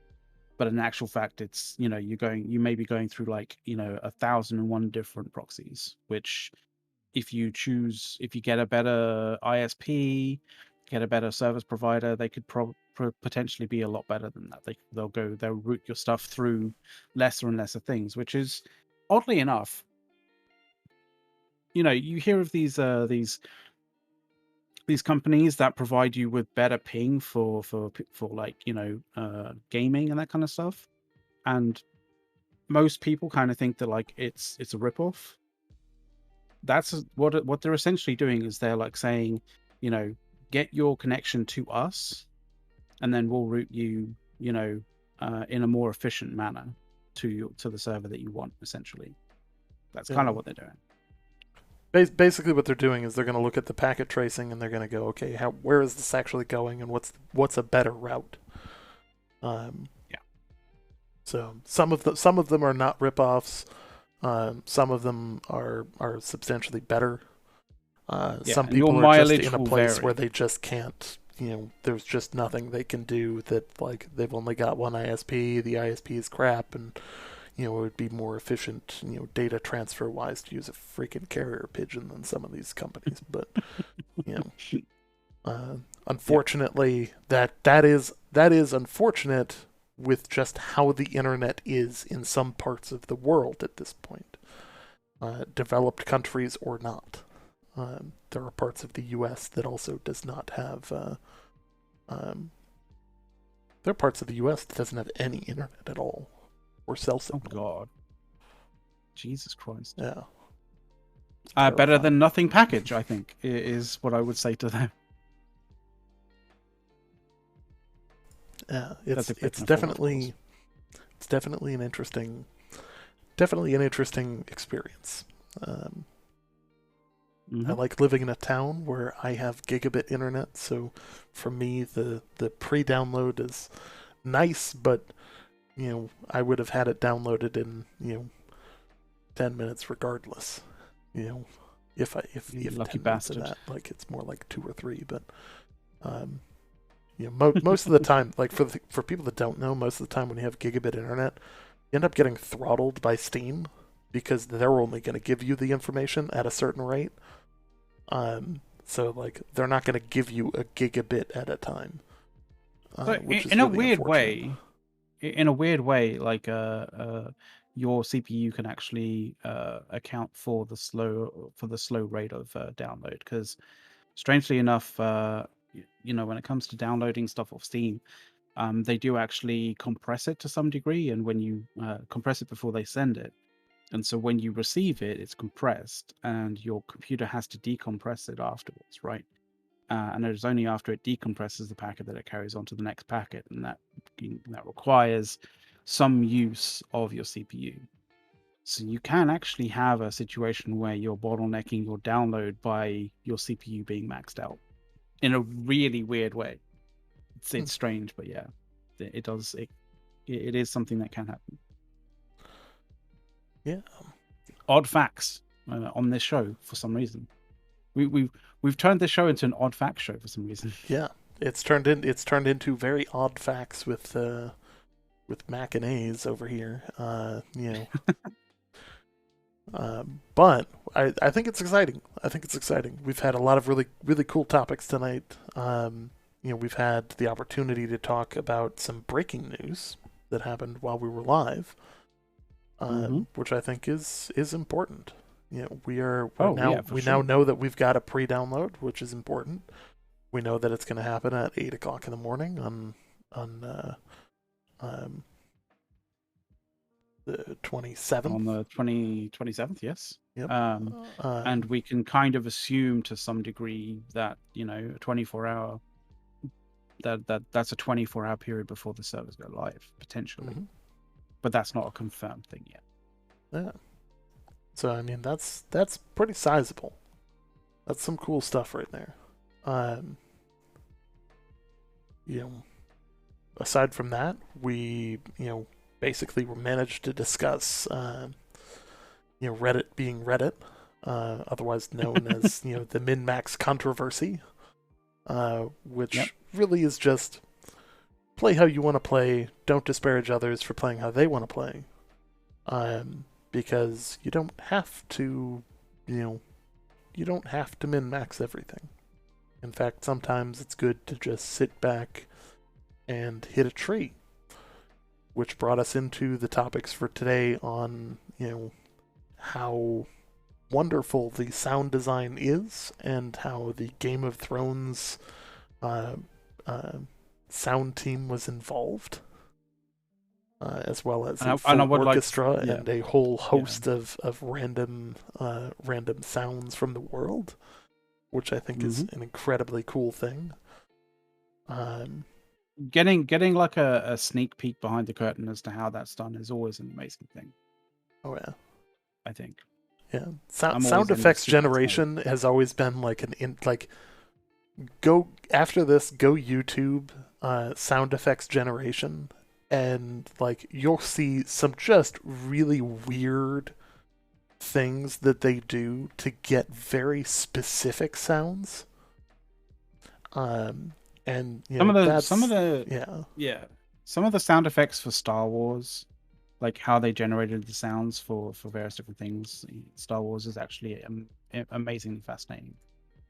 But in actual fact, it's, you may be going through like, 1,001 different proxies, which if you get a better ISP, get a better service provider, they could potentially be a lot better than that. They'll route your stuff through lesser and lesser things, which is, oddly enough, you hear of these companies that provide you with better ping for like, gaming and that kind of stuff, and most people kind of think that like it's a ripoff. That's what they're essentially doing, is they're like saying, get your connection to us, and then we'll route you, in a more efficient manner to the server that you want. Essentially, that's kind of what they're doing. Basically, what they're doing is they're going to look at the packet tracing and they're going to go, okay, where is this actually going, and what's a better route? Yeah. So some of them are not ripoffs. Some of them are substantially better. Some people are just in a place where they just can't. There's just nothing they can do. That like they've only got one ISP. The ISP is crap, and it would be more efficient, data transfer wise, to use a freaking carrier pigeon than some of these companies. But unfortunately, that is unfortunate with just how the internet is in some parts of the world at this point, developed countries or not. There are parts of the U.S. that also does not have. There are parts of the U.S. that doesn't have any internet at all. Or cell signal. Oh God! Jesus Christ! Yeah. Better than nothing package, I think, is what I would say to them. Yeah, it's definitely an interesting experience. I like living in a town where I have gigabit internet, so for me the pre-download is nice, but I would have had it downloaded in 10 minutes regardless. If lucky 10 bastard. minutes of that, like it's more like 2 or 3, but most of the time, like for people that don't know, most of the time when you have gigabit internet, you end up getting throttled by Steam because they're only going to give you the information at a certain rate. So like they're not going to give you a gigabit at a time. Which is in a really weird unfortunate. way, like your CPU can actually account for the slow rate of download, because strangely enough, when it comes to downloading stuff off Steam, they do actually compress it to some degree, and when you compress it before they send it, and so when you receive it, it's compressed, and your computer has to decompress it afterwards, right? And it is only after it decompresses the packet that it carries on to the next packet, and that requires some use of your CPU. So you can actually have a situation where you're bottlenecking your download by your CPU being maxed out in a really weird way. It's strange, but yeah, it does. It is something that can happen. Yeah. Odd facts on this show for some reason. We've turned this show into an odd fact show for some reason. Yeah, it's turned into very odd facts with Mac and A's over here. But I think it's exciting. We've had a lot of really, really cool topics tonight. We've had the opportunity to talk about some breaking news that happened while we were live, which I think is important. We now know that we've got a pre-download, which is important. We know that it's going to happen at 8:00 in the morning on the 27th. On the 27th, yes. Yep. And we can kind of assume to some degree that a 24-hour that's a 24-hour period before the servers go live potentially, but that's not a confirmed thing yet. Yeah. So I mean that's pretty sizable. That's some cool stuff right there. Aside from that, we basically managed to discuss Reddit being Reddit, otherwise known as the min-max controversy, which really is just play how you want to play. Don't disparage others for playing how they want to play. Because you don't have to, you don't have to min-max everything. In fact, sometimes it's good to just sit back and hit a tree. Which brought us into the topics for today on, how wonderful the sound design is and how the Game of Thrones sound team was involved. As well as a full orchestra and a whole host of random sounds from the world, which I think is an incredibly cool thing. Getting like a sneak peek behind the curtain as to how that's done is always an amazing thing. Oh yeah, I think. Yeah, sound effects generation has always been like go after this, go YouTube sound effects generation. And like you'll see some just really weird things that they do to get very specific sounds. And some of the sound effects for Star Wars, like how they generated the sounds for various different things. Star Wars is actually amazingly fascinating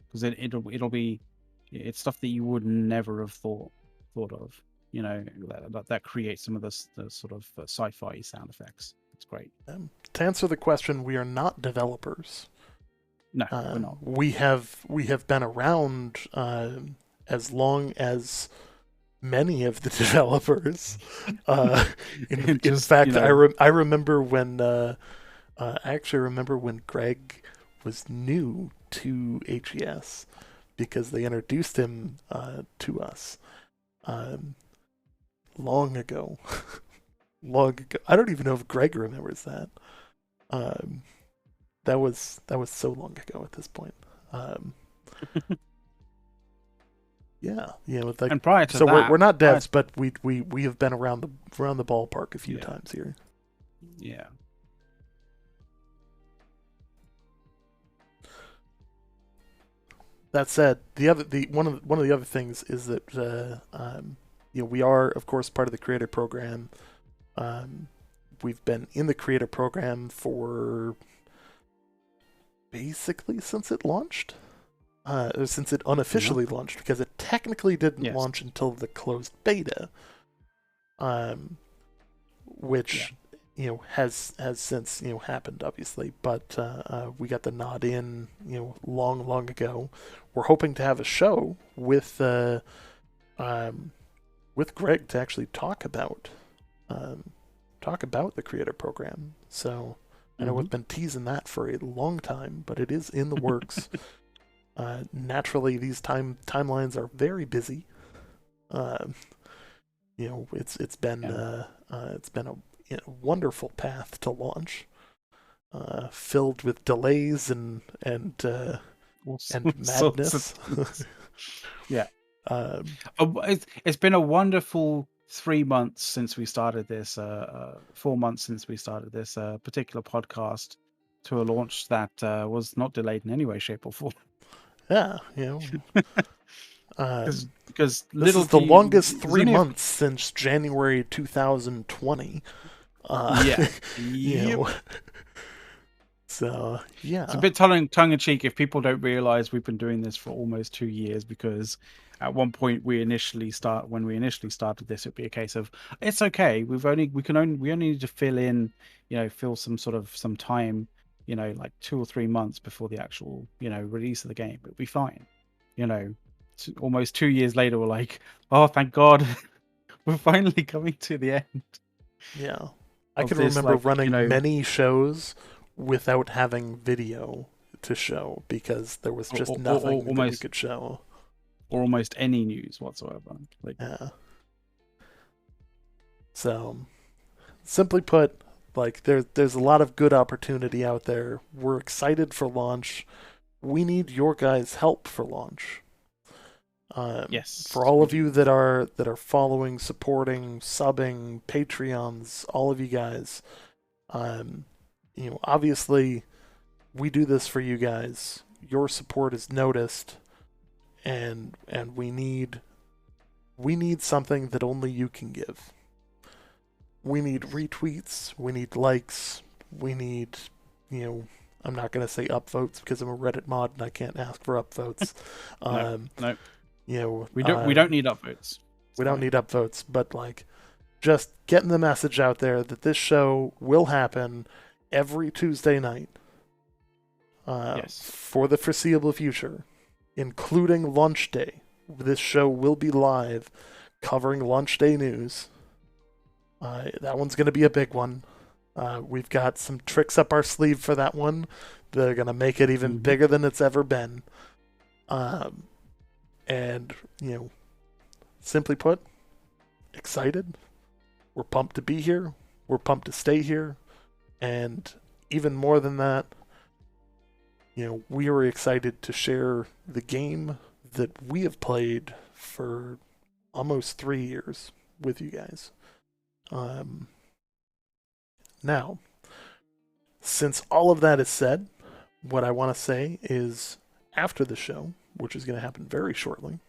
because it's stuff that you would never have thought of. That creates some of the sort of sci-fi sound effects. It's great. To answer the question, we are not developers. No, we're not. We have been around as long as many of the developers. In fact, I remember when I actually remember when Greg was new to HES because they introduced him to us. Long ago. I don't even know if Greg remembers that. That was so long ago at this point. Yeah, and prior to so that, we're not devs, but we have been around the ballpark a few times here. Yeah. That said, one of the other things is that we are, of course, part of the creator program. We've been in the creator program for basically since it launched. Since it unofficially launched, because it technically didn't launch until the closed beta. Which has since happened, obviously. But we got the nod in long ago. We're hoping to have a show with Greg to actually talk about the creator program. So I know we've been teasing that for a long time, but it is in the works. Naturally, these timelines are very busy. It's been a wonderful path to launch, filled with delays and madness. Yeah. It's been a wonderful 3 months since we started this, 4 months since we started this particular podcast, to a launch that was not delayed in any way, shape, or form. Yeah, because this is the longest 3 months since January 2020. So yeah, it's a bit tongue in cheek if people don't realize we've been doing this for almost 2 years, because at one point when we initially started this, it'd be a case of it's okay. We only need to fill some time, like 2 or 3 months before the actual release of the game. It'll be fine. Almost 2 years later, we're like, oh, thank God, we're finally coming to the end. Yeah, I can remember running many shows without having video to show because there was just nothing that we could show, or almost any news whatsoever. Yeah. So, simply put, there's a lot of good opportunity out there. We're excited for launch. We need your guys' help for launch. Yes. For all of you that are following, supporting, subbing, Patreons, all of you guys, obviously we do this for you guys. Your support is noticed, and we need we need something that only you can give. We need retweets, we need likes, we need, I'm not going to say upvotes because I'm a Reddit mod and I can't ask for upvotes. No. We We don't need upvotes. We don't need upvotes, but like, just getting the message out there that this show will happen every Tuesday night Yes. for the foreseeable future, including lunch day. This show will be live covering lunch day news. That one's going to be a big one. We've got some tricks up our sleeve for that one. They're going to make it even bigger than it's ever been. And, simply put, excited. We're pumped to be here. We're pumped to stay here. And even more than that, we are excited to share the game that we have played for almost 3 years with you guys. Now, since all of that is said, what I want to say is after the show, which is going to happen very shortly,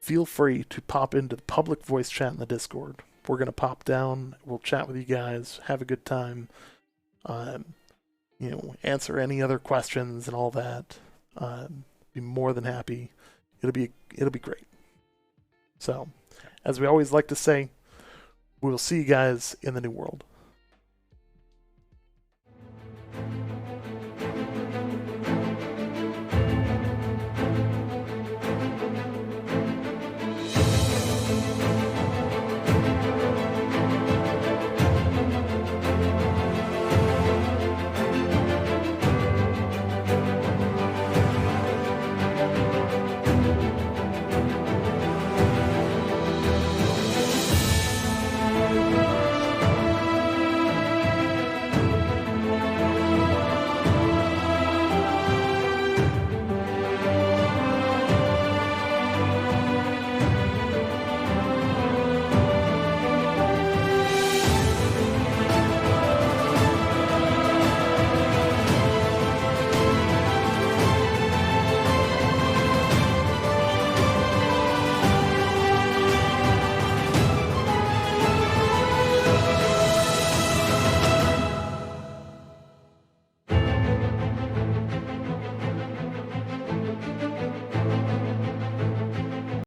feel free to pop into the public voice chat in the Discord. We're going to pop down, we'll chat with you guys, have a good time, answer any other questions and all that. Be more than happy. It'll be great. So, as we always like to say, we will see you guys in the new world.